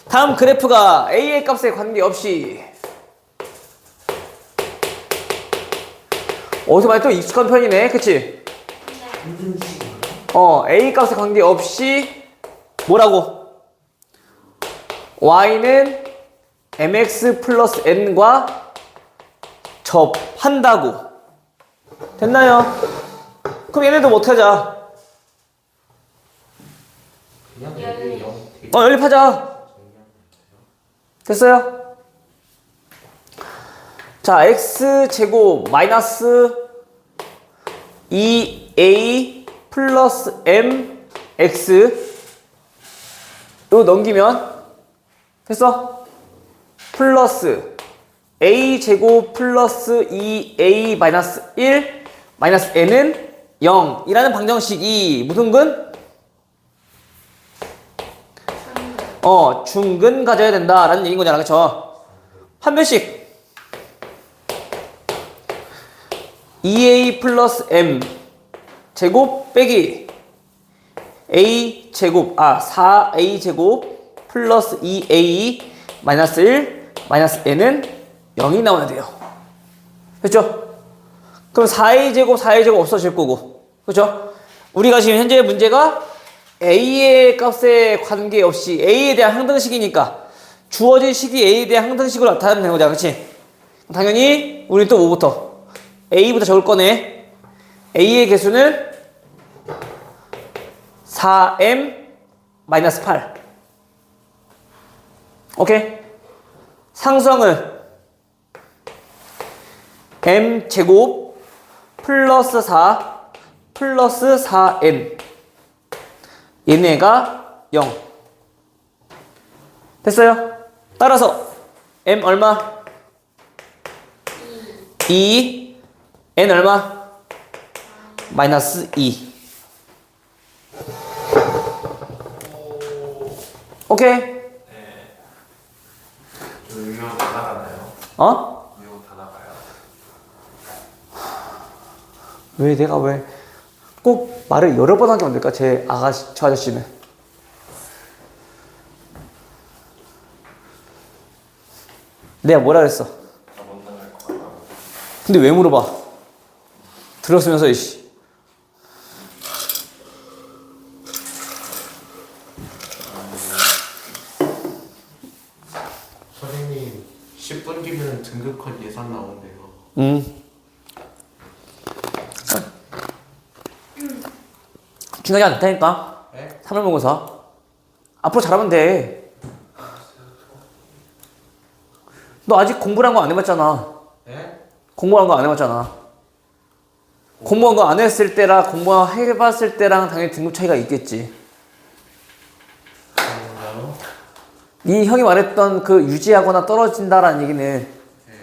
다음 그래프가 a의 값에 관계없이 어디서 많이 또 익숙한 편이네. 그치? a 값에 관계없이 뭐라고? y는 mx 플러스 n과 접한다고. 됐나요? 그럼 얘네도 뭐 어떻게 하자? 그냥 여기 0 연립하자. 됐어요? 자, x제곱 마이너스 2a 플러스 mx 이거 넘기면 됐어? 플러스 a제곱 플러스 2a 마이너스 1 마이너스 n은 0이라는 방정식이 무슨 근? 중근 가져야 된다라는 얘기인 거잖아. 그쵸? 판별식 2a 플러스 m 제곱 빼기 a 제곱 4a 제곱 플러스 2a 마이너스 1 마이너스 n은 0이 나와야 돼요. 그렇죠? 그럼 4a 제곱 4a 제곱 없어질 거고. 그렇죠? 우리가 지금 현재 문제가 a의 값에 관계없이 a에 대한 항등식이니까 주어진 식이 a에 대한 항등식으로 나타내면 되는 거잖아. 그렇지? 당연히 우리 또 뭐부터? a부터 적을 거네. a의 개수는 4m 마이너스 8. 오케이? 상수항은 m 제곱 플러스 4 플러스 4n 얘네가 0 됐어요? 따라서 m 얼마? 2 n 얼마? 마이너스 2 오케이? 저 유형 다 나가나요? 어? 유형 다 나가요? 왜 내가 왜 꼭 말을 여러 번 하게 만들까? 저 아저씨는. 내가 뭐라 그랬어? 다못 나갈 것 같다. 근데 왜 물어봐? 들었으면서 이씨. 선생님 10분 뒤면 등급컷 예산 나온대요. 중요하지 않다니까. 네? 3월 모의고사. 앞으로 잘하면 돼. 너 아직 공부란 거 안 해봤잖아. 네? 공부한 거 안 해봤잖아. 공부한 거 안 했을 때랑 공부해봤을 때랑 당연히 등급 차이가 있겠지. 그런가요? 네 형이 말했던 그 유지하거나 떨어진다라는 얘기는 네.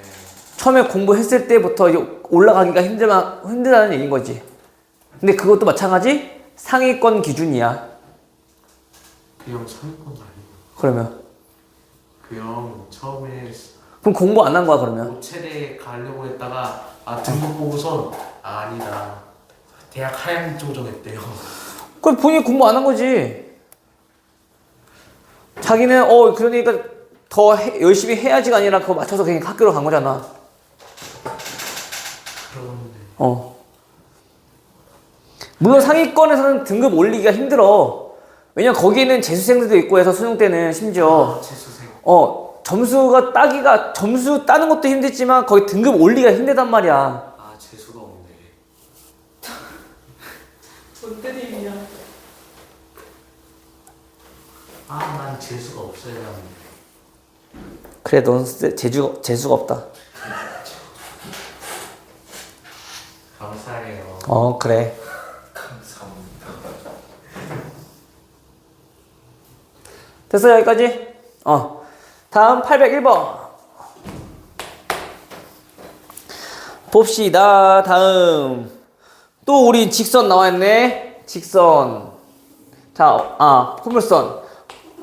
처음에 공부했을 때부터 이제 올라가기가 힘들다는 얘기인 거지. 근데 그것도 마찬가지 상위권 기준이야. 그 형 상위권 아니고 그러면 그 형 처음에 그럼 공부 안 한 거야 그러면? 5체대 가려고 했다가 등급 보고선 아니다 대학 하향 조정했대요. 그럼 본인이 공부 안 한 거지. 자기는 그러니까 더 열심히 해야지가 아니라 그거 맞춰서 그냥 학교로 간 거잖아. 그런데 물론 상위권에서는 등급 올리기가 힘들어. 왜냐면 거기는 재수생들도 있고 해서 수능 때는 심지어 재수생 점수 따는 것도 힘들지만 거기 등급 올리기가 힘들단 말이야. 재수가 없네. 뭔 드립이야. 난 재수가 없어야 하는데. 그래 넌 재수가 없다. 감사해요. 그래. 감사합니다. 됐어 여기까지? 다음 801번 봅시다. 다음 또 우리 직선 나와있네. 직선. 자, 포물선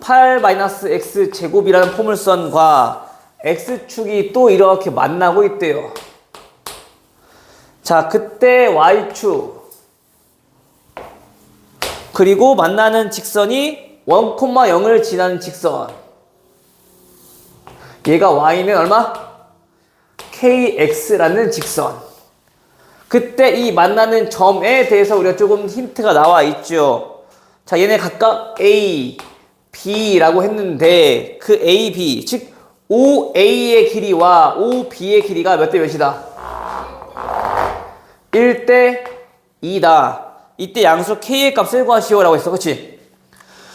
8-x 제곱이라는 포물선과 x축이 또 이렇게 만나고 있대요. 자, 그때 y축 그리고 만나는 직선이 1,0을 지나는 직선. 얘가 y는 얼마? kx라는 직선. 그때 이 만나는 점에 대해서 우리가 조금 힌트가 나와 있죠. 자, 얘네 각각 a, b라고 했는데 그 a, b 즉 OA의 길이와 OB의 길이가 몇 대 몇이다? 1대 2다. 이때 양수 k의 값을 구하시오 라고 했어. 그치?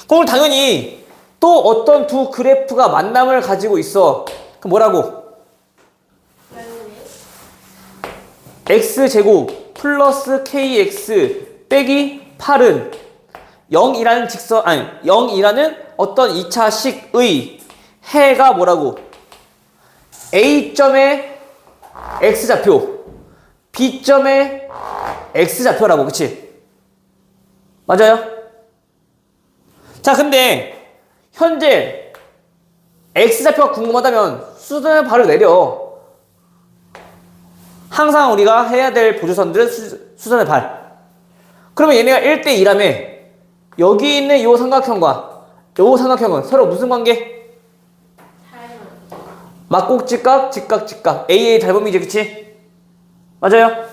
그럼 당연히 또 어떤 두 그래프가 만남을 가지고 있어. 그럼 뭐라고? x제곱 플러스 kx 빼기 8은 0이라는 어떤 2차식의 해가 뭐라고? A점의 x좌표, B점의 x좌표라고. 그치? 맞아요? 자, 근데 현재 x좌표가 궁금하다면 수선을 바로 내려. 항상 우리가 해야 될 보조선들은 수선의 발. 그러면 얘네가 1대 2라며 여기 있는 이 삼각형과 이 삼각형은 서로 무슨 관계? 막곡직각, 직각. AA 닮음이지, 그치? 맞아요?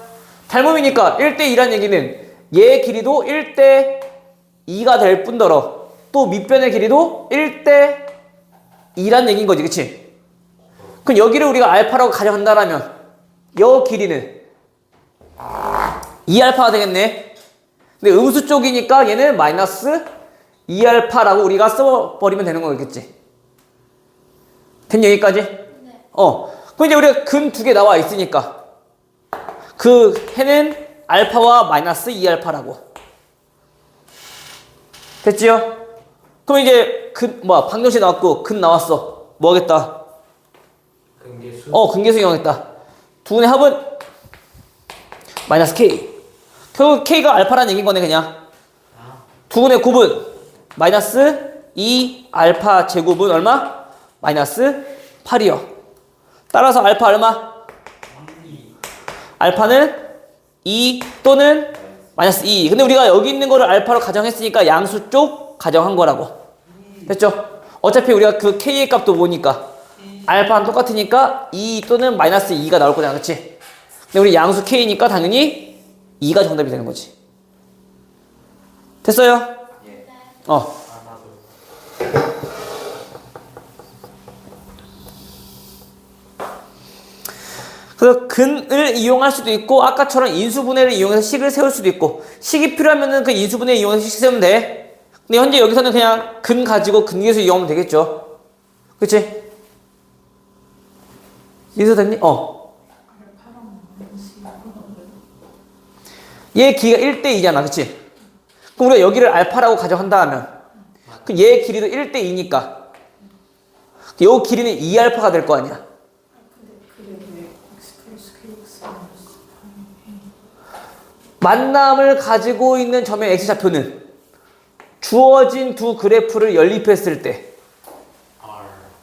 닮음이니까 1대 2란 얘기는 얘의 길이도 1대 2가 될 뿐더러 또 밑변의 길이도 1대 2란 얘기인 거지, 그치? 그럼 여기를 우리가 알파라고 가정한다라면 여 길이는 2알파가 되겠네. 근데 음수 쪽이니까 얘는 마이너스 2알파라고 우리가 써버리면 되는 거겠지. 된 여기까지? 네. 그럼 이제 우리가 근 두 개 나와 있으니까 그 해는 알파와 마이너스 2알파라고. 됐지요? 그럼 이제 방정식 나왔고 근 나왔어. 뭐 하겠다? 근계수. 근계수 이용하겠다. 두 분의 합은 마이너스 k. 결국 k가 알파라는 얘기인 거네 그냥. 두 분의 곱은 마이너스 2알파 제곱은 얼마? 마이너스 8이요. 따라서 알파 얼마? 알파는 2 또는 마이너스 2. 근데 우리가 여기 있는 거를 알파로 가정했으니까 양수 쪽 가정한 거라고. 됐죠? 어차피 우리가 그 k의 값도 보니까 알파는 똑같으니까 2 또는 마이너스 2가 나올 거잖아, 그치? 근데 우리 양수 k니까 당연히 2가 정답이 되는 거지. 됐어요? 예. 그래서 근을 이용할 수도 있고 아까처럼 인수분해를 이용해서 식을 세울 수도 있고 식이 필요하면은 그 인수분해 이용해서 식 세우면 돼. 근데 현재 여기서는 그냥 근 가지고 근계수 이용하면 되겠죠. 그치? 이해서 됐니? 얘 길이가 1대2잖아. 그치? 그럼 우리가 여기를 알파라고 가정한다 하면 그럼 얘 길이도 1대2니까 요 길이는 2알파가 될 거 아니야. 만남을 가지고 있는 점의 x좌표는 주어진 두 그래프를 연립했을 때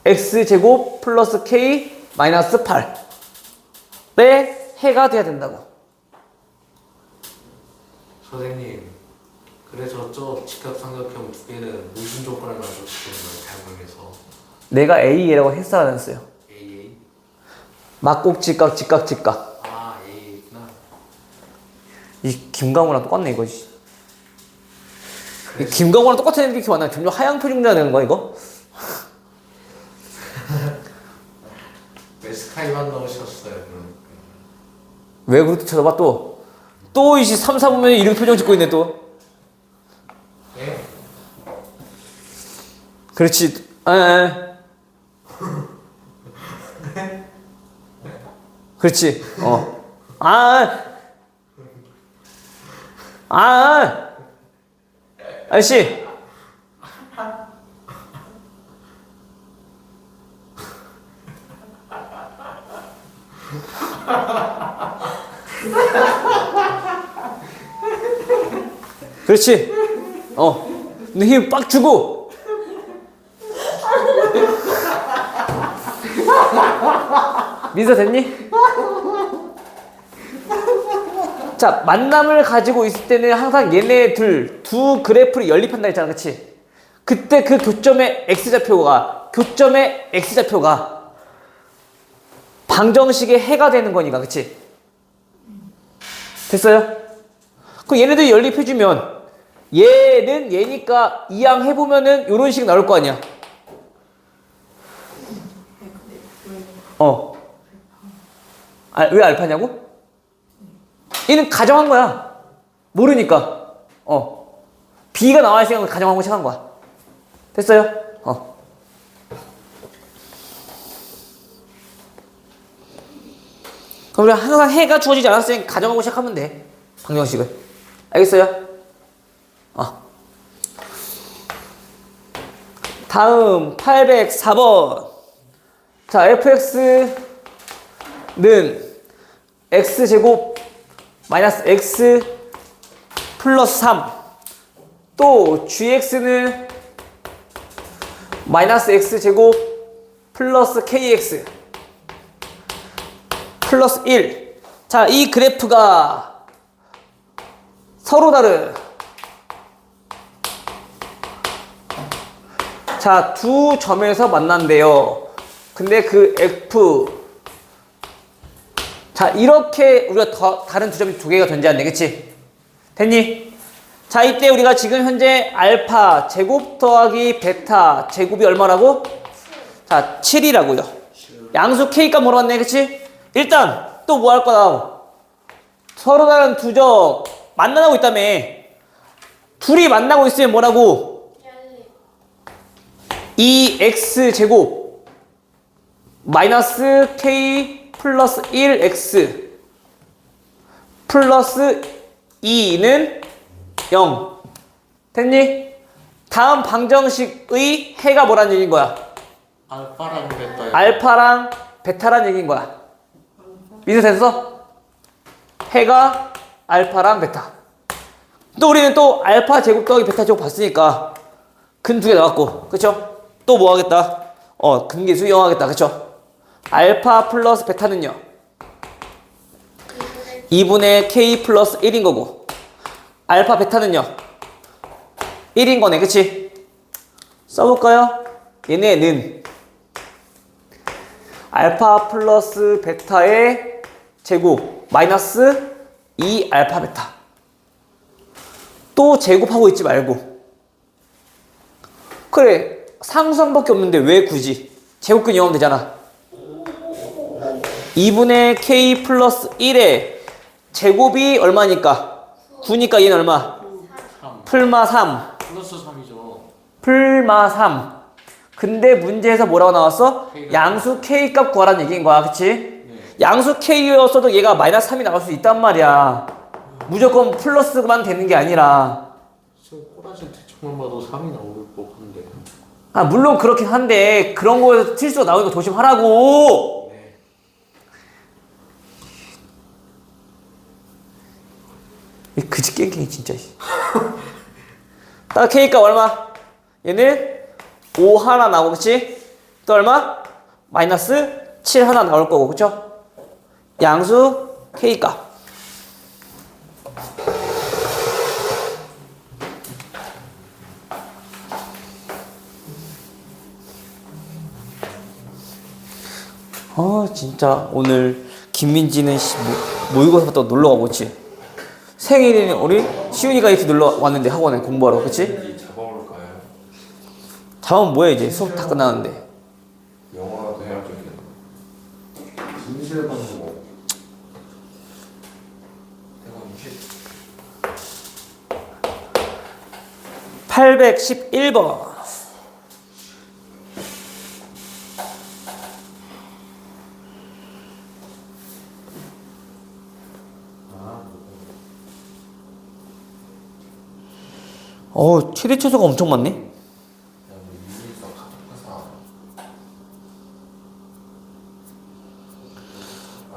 x제곱 플러스 k 마이너스 8의 해가 돼야 된다고. 선생님, 그래서 저 직각삼각형 두 개는 무슨 조건을 맞춰 지키는 거예요? 작용해서 내가 a라고 했어야 안 했어요. AA? 막곡 직각 직각 직각. 아, AA구나. 이 김강호랑 똑같네 이거지. 이 김강호랑 똑같은 애들이 이렇게 많아요. 점점 하향 표준자 되는 거야 이거? 왜 스카이만 넣으셨어요? 그러니까. 왜 그렇게 쳐다봐 또? 또 이씨 3, 4분면 이름 표정 짓고 있네 또. 네? 그렇지. 그렇지. 아저씨. 그렇지. 근데 힘 빡 주고. 민서 됐니? 자, 만남을 가지고 있을 때는 항상 얘네 두 그래프를 연립한다 했잖아. 그치? 그때 그 교점의 x좌표가 방정식의 해가 되는 거니까. 그치? 됐어요? 그럼 얘네들 연립해주면 얘는 얘니까 이항 해보면은 요런 식 나올 거 아니야. 왜 알파냐고? 얘는 가정한 거야. 모르니까. B가 나와야 생각을 가정하고 시작한 거야. 됐어요? 그럼 우리가 항상 해가 주어지지 않았으니 가정하고 시작하면 돼. 방정식을. 알겠어요? 다음 804번. 자, fx는 x제곱 마이너스 x 플러스 3. 또 gx는 마이너스 x제곱 플러스 kx 플러스 1. 자, 이 그래프가 서로 다른 자, 두 점에서 만난대요. 근데 그 f 자, 이렇게 우리가 다른 두 점이 두 개가 존재한대. 그치? 됐니? 자, 이때 우리가 지금 현재 알파 제곱 더하기 베타 제곱이 얼마라고? 자, 7이라고요. 양수 k값 물어봤네. 그치? 일단 또 뭐 할 거다? 서로 다른 두 점 만나고 있다며. 둘이 만나고 있으면 뭐라고? 2x 제곱 마이너스 k 플러스 1x 플러스 2는 0. 됐니? 다음 방정식의 해가 뭐란 얘기인 거야? 알파랑 베타요. 알파랑 베타란 얘기인 거야. 미세 됐어? 해가 알파랑 베타. 또 우리는 또 알파 제곱 더하기 베타 제곱 봤으니까 근 두 개 나왔고, 그쵸? 또 뭐 하겠다? 근계수 이용하겠다. 그쵸? 알파 플러스 베타는요? 2분의 k 플러스 1인 거고, 알파 베타는요? 1인 거네. 그치? 써볼까요? 얘네는 알파 플러스 베타의 제곱 마이너스 2 알파 베타. 또 제곱하고 있지 말고. 그래, 상수항밖에 없는데 왜 굳이? 제곱근 이용하면 되잖아. 2분의 k 플러스 1의 제곱이 얼마니까? 9니까 얘는 얼마? 3 풀마 3. 플러스 3이죠. 풀마 3. 근데 문제에서 뭐라고 나왔어? 양수 k 값 구하라는 얘기인 거야. 그치? 네. 양수 k였어도 얘가 마이너스 3이 나올 수 있단 말이야. 무조건 플러스만 되는 게 아니라. 지금 꼬라지 대충만 봐도 3이 나올 법한데. 아, 물론 그렇긴 한데 그런 거에서 실수가 나오니까 조심하라고. 네. 이 그지 깽깽이 진짜. 딱 K값 얼마? 얘는 5 하나 나오고, 그치? 또 얼마? 마이너스 7 하나 나올 거고, 그쵸? 양수 K값. 진짜 오늘 김민지는 모의고사 또 놀러 가고, 그치? 생일인 우리 시윤이가 이렇게 놀러 왔는데 학원에 공부하러, 그치? 이 잡아올까요? 다음 뭐야 이제 수업 다 끝나는데. 영어라도 해야죠. 진실만 보고. 내가 811번. 최대 최소가 엄청 많네. 유리에서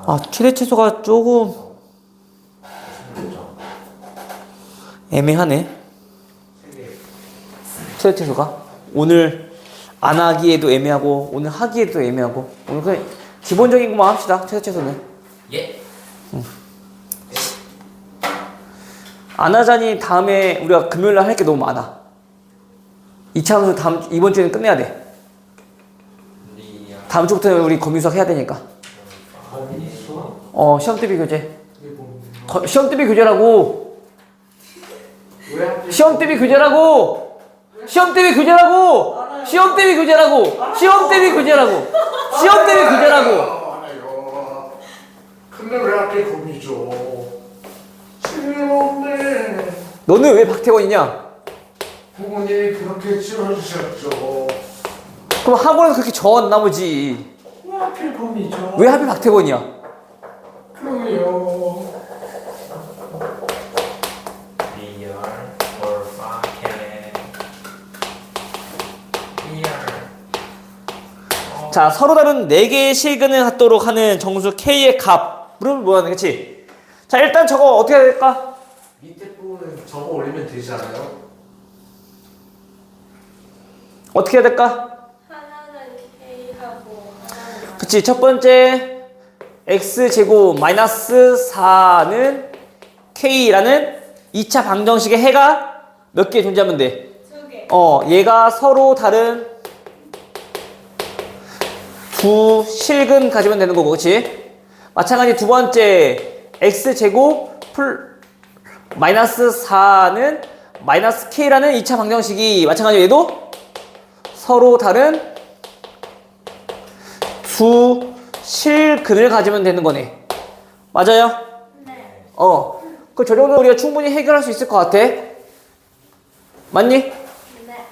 가득해서 최대 최소가 조금 애매하네. 최대 최소가 오늘 안 하기에도 애매하고 오늘 하기에도 애매하고 오늘 그냥 기본적인 것만 합시다. 최대 최소는 예. 안 하자니 다음에 우리가 금요일날 할 게 너무 많아. 2차 함수 이번 주에는 끝내야 돼. 다음 주부터 우리 검유수학 해야 되니까. 시험 대비 교재. 시험 대비 교재라고. 시험 대비 교재라고. 시험 대비 교재라고. 시험 대비 교재라고. 시험 대비 교재라고. 시험 대비 교재라고. 알아요. 근데 왜 앞에 거미죠? 실없네. 너는 왜 박태원이냐? 부모님이 그렇게 찍어주셨죠. 그럼 학원에서 그렇게 적었나 보지. 왜 하필 거미죠? 왜 하필 박태원이야? 그러게요. 리얼 돌파켓 리얼. 자, 서로 다른 4개의 실근을 갖도록 하는 정수 K의 값은 뭐하는 거지? 자, 일단 저거 어떻게 해야 될까? 밑에 부분은 적어 올리면 되지 않아요? 어떻게 해야 될까? 하나는 K하고 하나는 그치, 첫 번째 X제곱 마이너스 4는 K라는 2차 방정식의 해가 몇 개 존재하면 돼? 2개. 얘가 서로 다른 두 실근 가지면 되는 거고, 그치? 마찬가지 두 번째 X제곱 마이너스 4는 마이너스 K라는 2차 방정식이 마찬가지로 얘도 서로 다른 두 실근을 가지면 되는 거네. 맞아요? 네. 그 저 정도 우리가 충분히 해결할 수 있을 것 같아. 맞니? 네.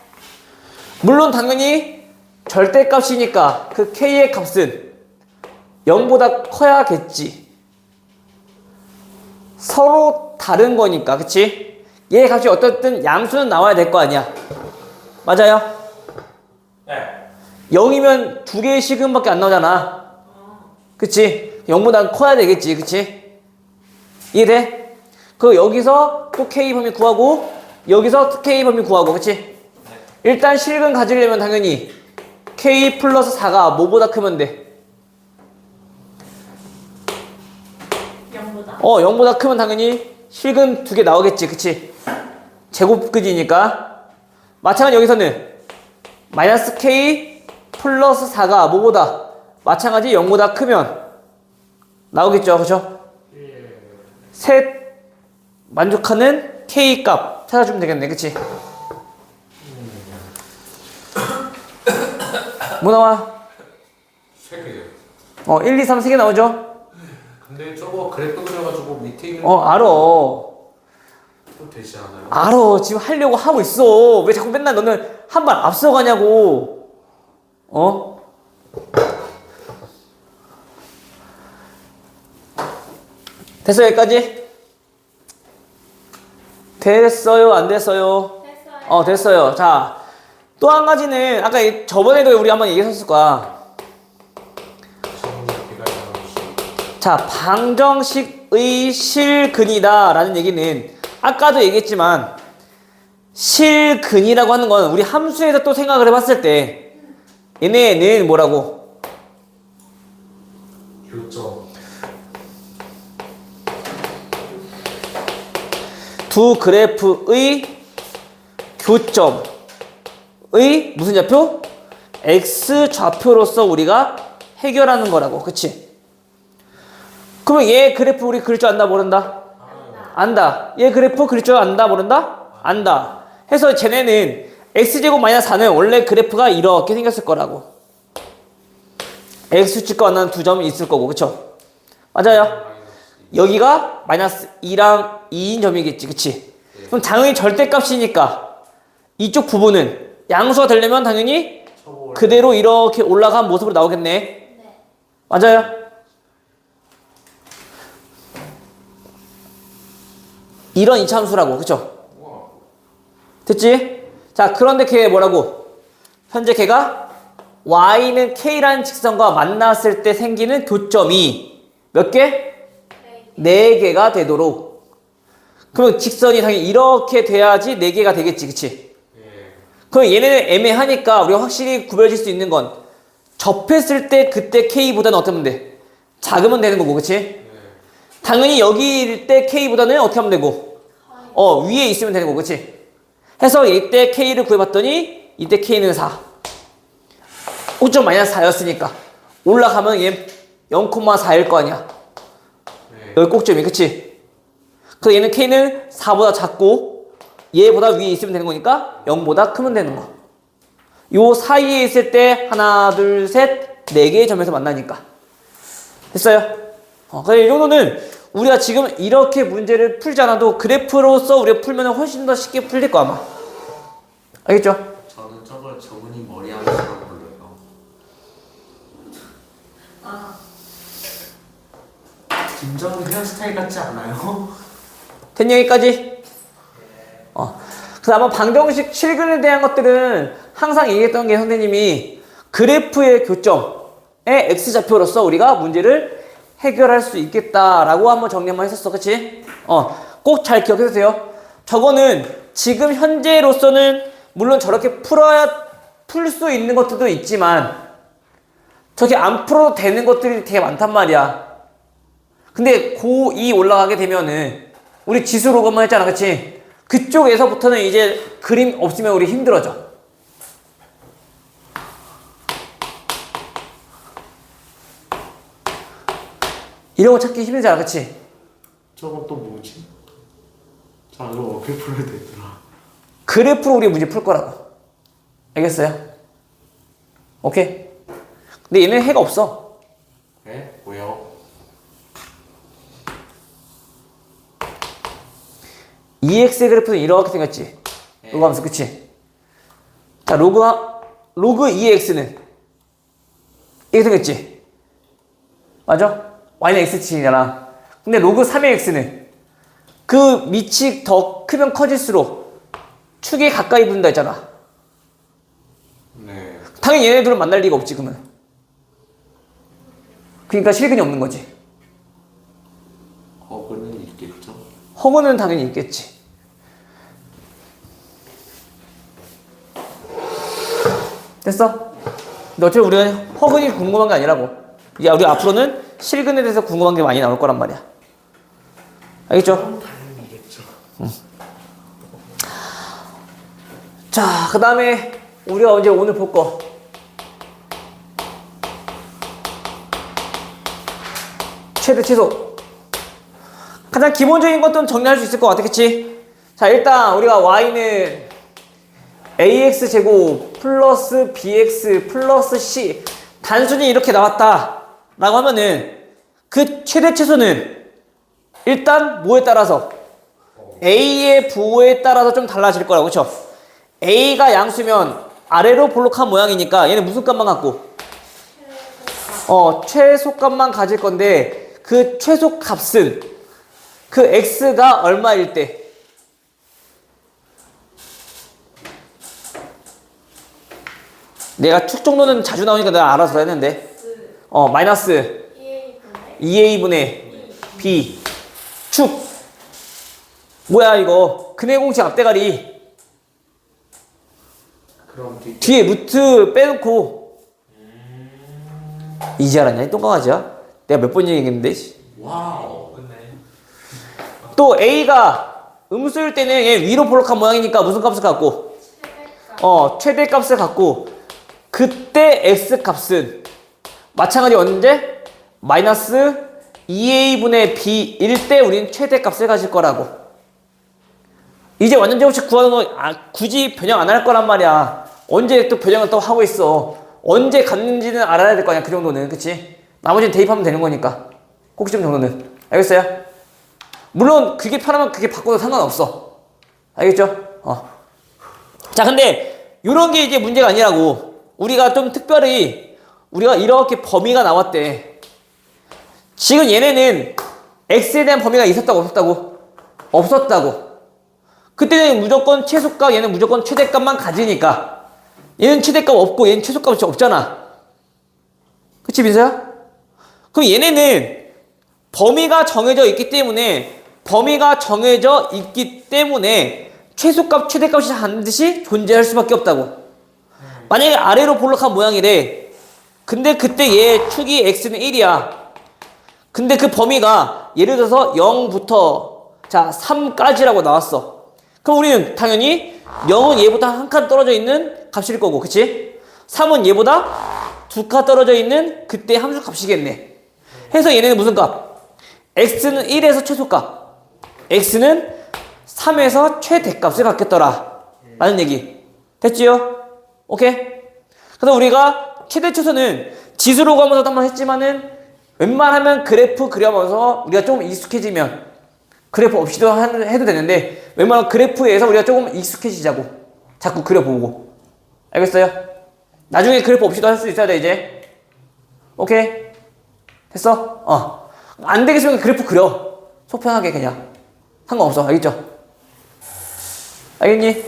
물론 당연히 절대값이니까 그 K의 값은 0보다 커야겠지. 서로 다른 거니까, 그치? 얘 값이 어떻든 양수는 나와야 될 거 아니야. 맞아요? 네. 0이면 두 개의 식음밖에 안 나오잖아. 그치? 0보다 커야 되겠지, 그치? 이해돼? 여기서 또 K 범위 구하고 여기서 K 범위 구하고, 그치? 일단 실근 가지려면 당연히 K 플러스 4가 뭐보다 크면 돼? 0보다. 0보다 크면 당연히 실근 두 개 나오겠지, 그치? 제곱근이니까. 마찬가지 여기서는 마이너스 K 플러스 4가 뭐보다 마찬가지 0보다 크면 나오겠죠, 그쵸? 셋 만족하는 K 값 찾아주면 되겠네, 그치? 뭐 나와? 3개. 1, 2, 3 세 개 나오죠? 근데 저거 그래프 그려가지고 밑에 있는 알아. 또 되지 않아요? 알아. 지금 하려고 하고 있어. 왜 자꾸 맨날 너는 한 발 앞서가냐고. 됐어요, 여기까지? 됐어요, 안 됐어요? 됐어요. 됐어요. 자, 또 한 가지는, 아까 저번에도 우리 한번 얘기했었을 거야. 자, 방정식의 실근이다 라는 얘기는 아까도 얘기했지만 실근이라고 하는 건 우리 함수에서 또 생각을 해봤을 때 얘네는 뭐라고? 교점. 두 그래프의 교점의 무슨 좌표? x 좌표로서 우리가 해결하는 거라고. 그치? 그러면 얘 그래프 우리 그릴 줄 안다 모른다? 안다. 얘 그래프 그릴 줄 안다 모른다? 안다. 해서 쟤네는 x제곱 마이너스 4는 원래 그래프가 이렇게 생겼을 거라고. x축과 만나는 두 점이 있을 거고. 그쵸? 맞아요. 여기가 마이너스 2랑 2인 점이겠지. 그치? 그럼 당연히 절대값이니까 이쪽 부분은 양수가 되려면 당연히 그대로 이렇게 올라간 모습으로 나오겠네. 네. 맞아요. 이런 이차함수라고. 그쵸? 됐지? 자, 그런데 걔 뭐라고? 현재 걔가 y는 k라는 직선과 만났을 때 생기는 교점이 몇 개? 네. 4개가 되도록. 그럼 직선이 당연히 이렇게 돼야지 4개가 되겠지. 그치? 그럼 얘네는 애매하니까 우리가 확실히 구별질 수 있는 건 접했을 때 그때 k보다는 어떻게 하면 돼? 작으면 되는 거고. 그치? 당연히 여기일 때 k보다는 어떻게 하면 되고? 위에 있으면 되는 거고. 그치? 해서 이때 k를 구해봤더니 이때 k는 4. 5점 마이너스 4였으니까 올라가면 얘 0,4일 거 아니야. 여기 꼭점이. 그치? 그래서 얘는 k는 4보다 작고 얘보다 위에 있으면 되는 거니까 0보다 크면 되는 거. 요 사이에 있을 때 하나 둘 셋 4개의 점에서 만나니까. 됐어요? 그래서 이 정도는 우리가 지금 이렇게 문제를 풀지 않아도 그래프로서 우리가 풀면 훨씬 더 쉽게 풀릴 거 아마. 알겠죠? 저는 저걸 저분이 머리 하면서만 불러요. 아, 김정은 헤어스타일 같지 않아요? 된 얘기까지? 그래서 아마 방정식 실근에 대한 것들은 항상 얘기했던 게 선생님이 그래프의 교점의 x좌표로서 우리가 문제를 해결할 수 있겠다라고 한번 정리 한번 했었어. 그치? 꼭 잘 기억해주세요. 저거는 지금 현재로서는 물론 저렇게 풀 수 있는 것들도 있지만 저렇게 안 풀어도 되는 것들이 되게 많단 말이야. 근데 고2 올라가게 되면은 우리 지수로그만 했잖아. 그치? 그쪽에서부터는 이제 그림 없으면 우리 힘들어져. 이런 거 찾기 힘들잖아. 그치? 저건 또 뭐지? 자, 이거 어떻게 풀어야 되더라? 그래프로 우리 문제 풀 거라고. 알겠어요? 오케이? 근데 얘는 해가 없어. 네? 뭐요? EX의 그래프는 이렇게 생겼지. 로그 하면서. 그치? 자, 로그 EX는 이렇게 생겼지. 맞아? Y는 X축이잖아. 근데 로그 3의 X는 그 밑이 더 크면 커질수록 축에 가까이 붙는다 했잖아. 네. 당연히 얘네들은 만날 리가 없지. 그러면 그러니까 실근이 없는 거지. 허그는 있겠죠? 허그는 당연히 있겠지. 됐어? 근데 어차피 우리가 허근이 궁금한 게 아니라고. 이제 우리 앞으로는 실근에 대해서 궁금한 게 많이 나올 거란 말이야. 알겠죠? 당연히 있겠죠. 자, 그 다음에 우리가 이제 오늘 볼 거. 최대 최소. 가장 기본적인 것들은 정리할 수 있을 것 같아. 그치? 자, 일단 우리가 y는 ax제곱 플러스 bx 플러스 c 단순히 이렇게 나왔다. 라고 하면은 그 최대 최소는 일단 뭐에 따라서 A의 부호에 따라서 좀 달라질 거라고. 그쵸? A가 양수면 아래로 볼록한 모양이니까 얘는 무슨 값만 갖고? 최소값만 가질 건데 그 최소값은 그 x가 얼마일 때? 내가 축 정도는 자주 나오니까 내가 알아서 했는데 마이너스 2a분의 b 축 뭐야 이거 근해 공식 앞대가리 그럼 뒤에 루트 빼놓고 이제 알았냐 이 똥강아지야? 내가 몇 번 얘기했는데 와우 끝내. 또 a가 음수일 때는 얘 위로 볼록한 모양이니까 무슨 값을 갖고? 최대값을 갖고 그때 x값은 마찬가지 언제? 마이너스 2a분의 b일 때 우린 최대값을 가질 거라고. 이제 완전 제곱식 구하는 거 굳이 변형 안 할 거란 말이야. 언제 또 변형을 또 하고 있어. 언제 갔는지는 알아야 될 거 아니야. 그 정도는. 그치? 나머지는 대입하면 되는 거니까. 꼭지점 정도는. 알겠어요? 물론 그게 편하면 그게 바꿔도 상관없어. 알겠죠? 자 근데 요런 게 이제 문제가 아니라고. 우리가 좀 특별히 우리가 이렇게 범위가 나왔대. 지금 얘네는 x에 대한 범위가 있었다고 없었다고? 없었다고. 그때는 무조건 최소값, 얘는 무조건 최대값만 가지니까 얘는 최대값 없고 얘는 최소값이 없잖아. 그치 민서야? 그럼 얘네는 범위가 정해져 있기 때문에 최소값, 최대값이 반드시 존재할 수밖에 없다고. 만약에 아래로 볼록한 모양이래. 근데 그때 얘 축이 x는 1이야. 근데 그 범위가 예를 들어서 0부터 3까지라고 나왔어. 그럼 우리는 당연히 0은 얘보다 한 칸 떨어져 있는 값일 거고, 그치? 3은 얘보다 두 칸 떨어져 있는 그때 함수 값이겠네. 해서 얘네는 무슨 값? x는 1에서 최소값, x는 3에서 최대값을 갖겠더라 라는 얘기. 됐지요? 오케이? 그래서 우리가 최대 최소는 지수로 가면서도 한번 했지만은 웬만하면 그래프 그려면서 우리가 좀 익숙해지면 그래프 없이도 해도 되는데 웬만하면 그래프에서 우리가 조금 익숙해지자고. 자꾸 그려보고. 알겠어요? 나중에 그래프 없이도 할 수 있어야 돼 이제. 오케이? 됐어? 안 되겠으면 그래프 그려. 속편하게 그냥. 상관없어. 알겠죠? 알겠니? 네.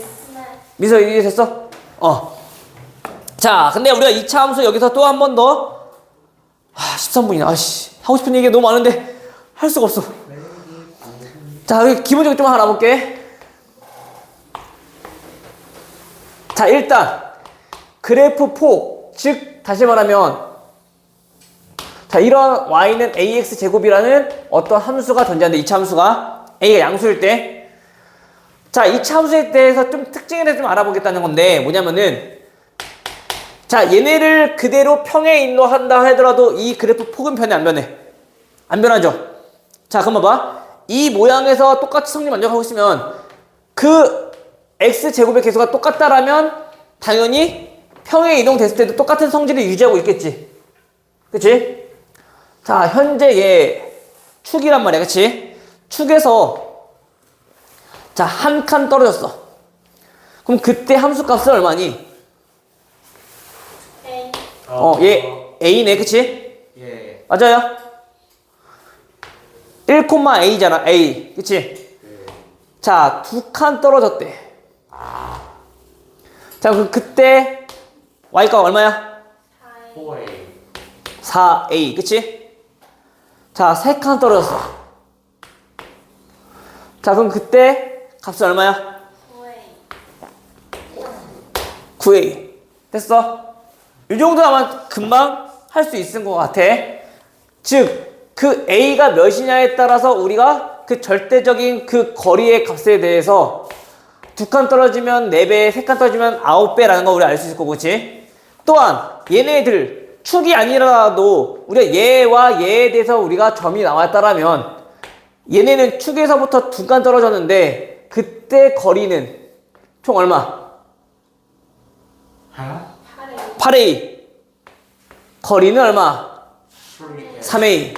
미서 이해됐어? 자, 근데 우리가 2차 함수 여기서 또 한 번 더 13분이나 하고 싶은 얘기가 너무 많은데 할 수가 없어. 자, 여기 기본적으로 좀 하나 볼게. 자, 일단 그래프 폭, 즉 다시 말하면 자, 이런 y는 ax 제곱이라는 어떤 함수가 존재하는데 2차 함수가 a가 양수일 때 자, 2차 함수에 대해서 좀 특징에 대해서 좀 알아보겠다는 건데 뭐냐면은 자, 얘네를 그대로 평에 인도한다 하더라도 이 그래프 폭은 변해 안 변해? 안 변하죠? 자, 그럼 봐봐. 이 모양에서 똑같이 성립 만족하고 있으면 그 x제곱의 개수가 똑같다라면 당연히 평에 이동됐을 때도 똑같은 성질을 유지하고 있겠지. 그치? 자, 현재 얘 축이란 말이야. 그치? 축에서 자, 한 칸 떨어졌어. 그럼 그때 함수 값은 얼마니? A. 얘 a네. 그치? 예. 맞아요? 1,a잖아. a. 그치? 자, 두 칸 떨어졌대. 자, 그럼 그때 y가 얼마야? 4A. 4a. 그치? 자, 세 칸 떨어졌어. 자, 그럼 그때 값은 얼마야? 9A. 9a. 됐어? 이 정도 아마 금방 할 수 있을 것 같아. 즉, 그 a가 몇이냐에 따라서 우리가 그 절대적인 그 거리의 값에 대해서 두 칸 떨어지면 4배, 세 칸 떨어지면 9배라는 거 우리 알 수 있을 거고, 그치? 또한 얘네들 축이 아니라도 우리가 얘와 얘에 대해서 우리가 점이 나왔다라면 얘네는 축에서부터 두 칸 떨어졌는데 그때 거리는 총 얼마? 8? 8A. 8a. 거리는 얼마? 3a.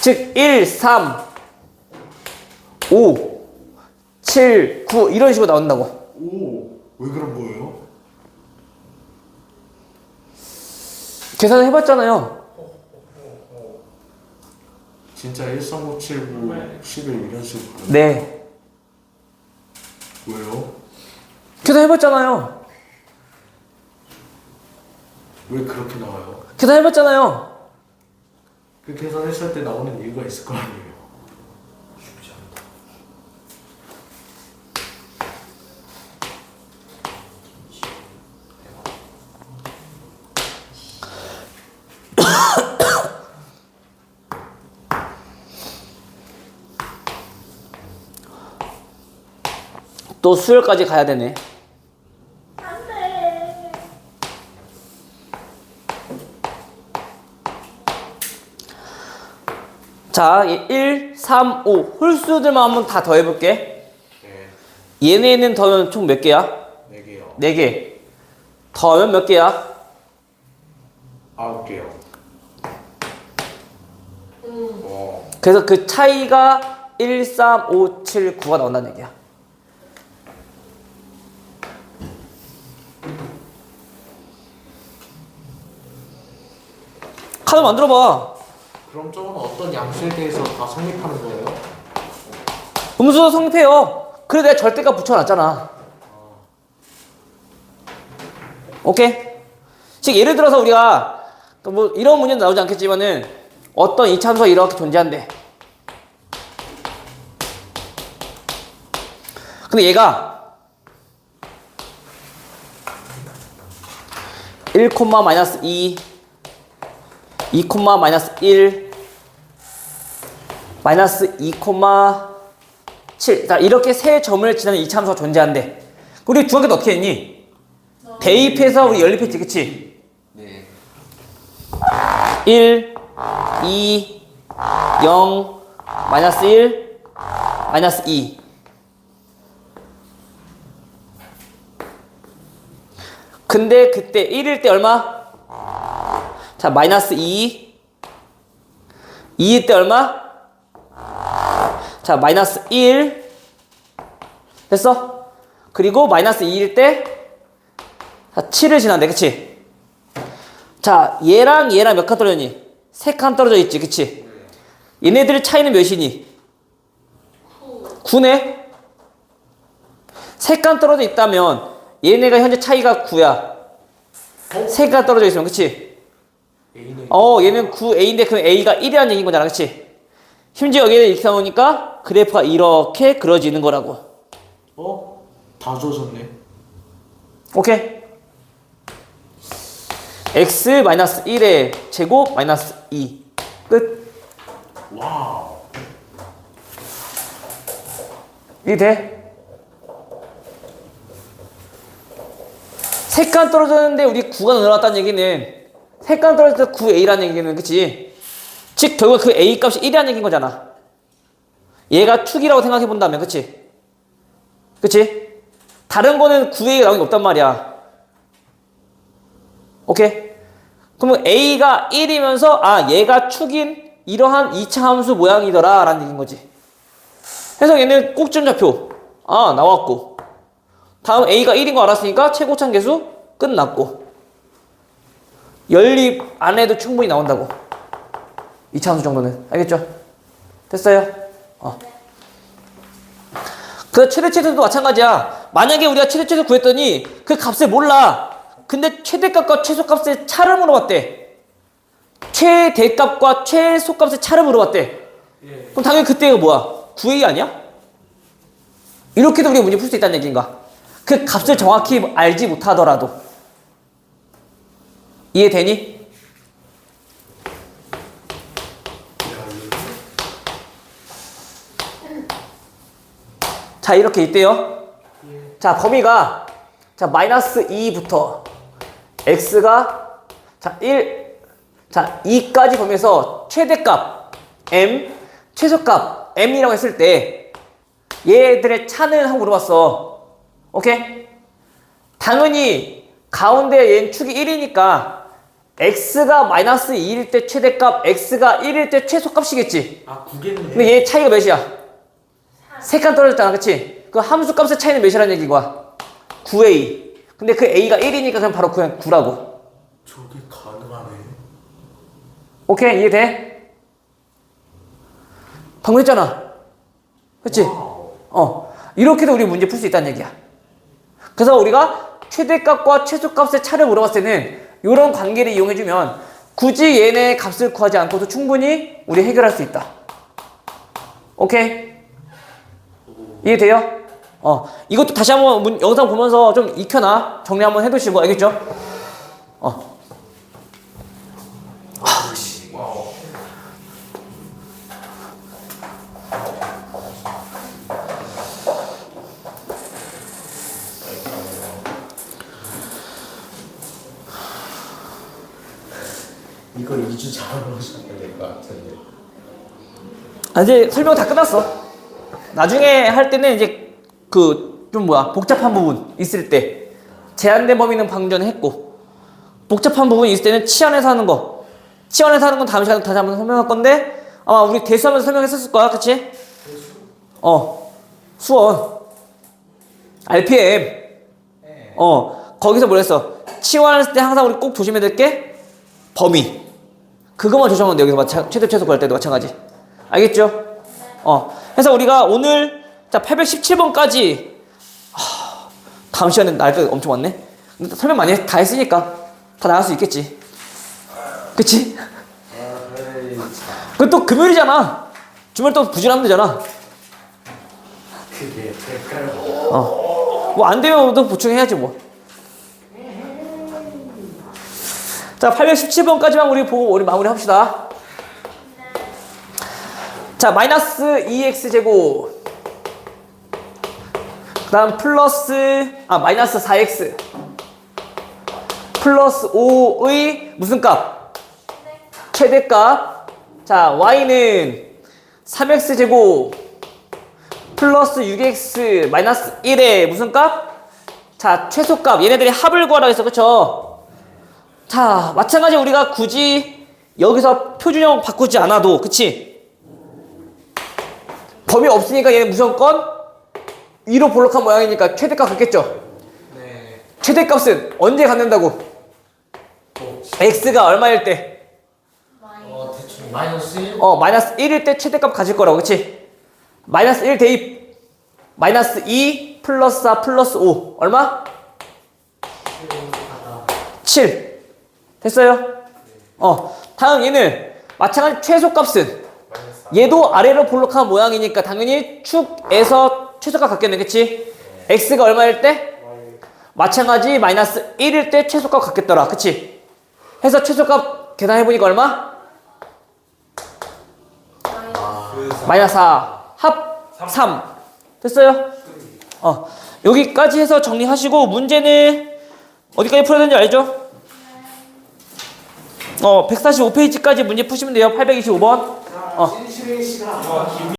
즉 1, 3, 5, 7, 9 이런 식으로 나온다고. 오, 왜 그런 거예요? 계산을 해봤잖아요. 진짜 13979 11 이런 식으로. 네. 왜요? 계산해봤잖아요. 왜 그렇게 나와요? 계산해봤잖아요. 그 계산했을 때 나오는 이유가 있을 거 아니에요. 또 수열까지 가야 되네. 안돼. 자, 1, 3, 5 홀수들만 한번 다 더해볼게. 네. 얘네는 더하면 총 몇 개야? 4개요. 4개. 더하면 몇 개야? 9개요. 그래서 그 차이가 1, 3, 5, 7, 9가 나온다는 얘기야. 카드 만들어봐. 그럼 저건 어떤 양수에 대해서 다 성립하는 거예요? 음수도 성립해요. 그래 내가 절대값 붙여놨잖아. 오케이? 즉 예를 들어서 우리가 또 뭐 이런 문제는 나오지 않겠지만은 어떤 이차함수가 이렇게 존재한대. 근데 얘가 1, 마이너스 2, 2, 마이너스 1, 마이너스 2, 7. 자, 이렇게 세 점을 지나는 이차함수가 존재한대. 우리 중학교 때 어떻게 했니? 대입해서 우리 연립했지, 그치? 네. 1, 2, 0, 마이너스 1, 마이너스 2. 근데 그때 1일 때 얼마? 자, 마이너스 2. 2일 때 얼마? 자, 마이너스 1. 됐어? 그리고 마이너스 2일 때 자, 7을 지난대, 그치? 자, 얘랑 얘랑 몇 칸 떨어졌니? 3칸 떨어져 있지, 그치? 얘네들 차이는 몇이니? 9네? 3칸 떨어져 있다면 얘네가 현재 차이가 9야. 3칸 떨어져 있으면, 그치? A는 얘는 9A인데 그럼 A가 1이라는 얘기인 거잖아, 그치? 심지어 여기에 이렇게 나오니까 그래프가 이렇게 그려지는 거라고. 다 젖었네. 오케이? x-1의 제곱 마이너스 2 끝. 와우. 이게 돼? 3칸 떨어졌는데 우리 9가 늘어났다는 얘기는 3칸 떨어질 때 9a라는 얘기는, 그치? 즉 결국 그 a 값이 1이라는 얘기인 거잖아. 얘가 축이라고 생각해 본다면, 그치? 그치? 다른 거는 9a가 나오는 게 없단 말이야. 오케이? 그러면 a가 1이면서 얘가 축인 이러한 2차 함수 모양이더라 라는 얘기인 거지. 그래서 얘는 꼭지점좌표 나왔고, 다음 a가 1인 거 알았으니까 최고참 계수 끝났고, 연립 안 해도 충분히 나온다고. 2차 함수 정도는. 알겠죠? 됐어요? 그 최대치수도 마찬가지야. 만약에 우리가 최대치수 구했더니 그 값을 몰라. 근데 최대값과 최소값의 차를 물어봤대. 최대값과 최소값의 차를 물어봤대. 예. 그럼 당연히 그때가 뭐야? 9a 아니야? 이렇게도 우리가 문제 풀 수 있다는 얘기인가? 그 값을 정확히 알지 못하더라도. 이해되니? 자, 이렇게 있대요. 자, 범위가 마이너스 2부터 x가 2까지 범위에서 최대값 m, 최소값 m이라고 했을 때 얘들의 차는 하고 물어봤어. 오케이? 당연히 가운데 얘는 축이 1이니까 x가 마이너스 2일 때 최대값, x가 1일 때 최소값이겠지. 아 9겠네. 근데 얘 차이가 몇이야? 3칸 떨어졌잖아, 그치? 그 함수 값의 차이는 몇이라는 얘기인 거야? 9a. 근데 그 a가 1이니까 그냥 바로 그냥 9라고. 저게 가능하네. 오케이, 이해돼? 방금 했잖아. 그치? 와우. 이렇게도 우리 문제 풀 수 있다는 얘기야. 그래서 우리가 최대값과 최소값의 차를 물어봤을 때는 이런 관계를 이용해주면 굳이 얘네 값을 구하지 않고도 충분히 우리 해결할 수 있다. 오케이? 이해돼요? 이것도 다시 한번 영상 보면서 좀 익혀놔. 정리 한번 해두시고, 알겠죠? 와우. 이거 2주 잘하고 싶어야 될 것 같은데. 이제 설명 다 끝났어. 나중에 할 때는 이제 좀 복잡한 부분 있을 때 제한된 범위는 방금 전에 했고, 복잡한 부분이 있을 때는 치환해서 하는 거. 치환해서 하는 건 다음 시간에 다시 한번 설명할 건데, 아마 우리 대수하면서 설명했었을 거야, 그치? 수원. RPM. 거기서 뭐랬어? 치환했을 때 항상 우리 꼭 조심해야 될 게 범위. 그것만 조심하면 돼. 여기서 최대 최소 구할 때도 마찬가지. 알겠죠? 그래서 우리가 오늘 817번까지 다음 시간에 나올 거 엄청 많네. 근데 설명 많이 다 했으니까 다 나갈 수 있겠지. 그치? 그건 또 금요일이잖아. 주말 또 부지런하면 되잖아. 그게 될까요? 뭐 안 되면 또 보충해야지 뭐. 자, 817번까지만 우리 보고 우리 마무리 합시다. 자, 마이너스 2x 제곱. 그 다음 마이너스 4x. 플러스 5의 무슨 값? 최대값. 자, y는 3x 제곱. 플러스 6x 마이너스 1의 무슨 값? 자, 최소값. 얘네들이 합을 구하라고 했어. 그쵸? 자, 마찬가지 우리가 굳이 여기서 표준형 바꾸지 않아도, 그치? 범위 없으니까 얘는 무조건 위로 볼록한 모양이니까 최대값 갖겠죠? 네. 최대값은 언제 갖는다고? x가 얼마일 때? 대충 마이너스 1? 마이너스 1일 때 최대값 가질 거라고, 그치? 마이너스 1 대입. 마이너스 2 플러스 4 플러스 5. 얼마? 7. 됐어요? 다음 얘는 마찬가지 최소값은 얘도 아래로 볼록한 모양이니까 당연히 축에서 최소값 갖겠네, 그치? x가 얼마일 때? 마찬가지 마이너스 1일 때 최소값 갖겠더라, 그치? 해서 최소값 계산해보니까 얼마? 마이너스 4 합 3. 됐어요? 여기까지 해서 정리하시고 문제는 어디까지 풀어야 되는지 알죠? 145페이지까지 문제 푸시면 돼요. 825번. 진실의 시간.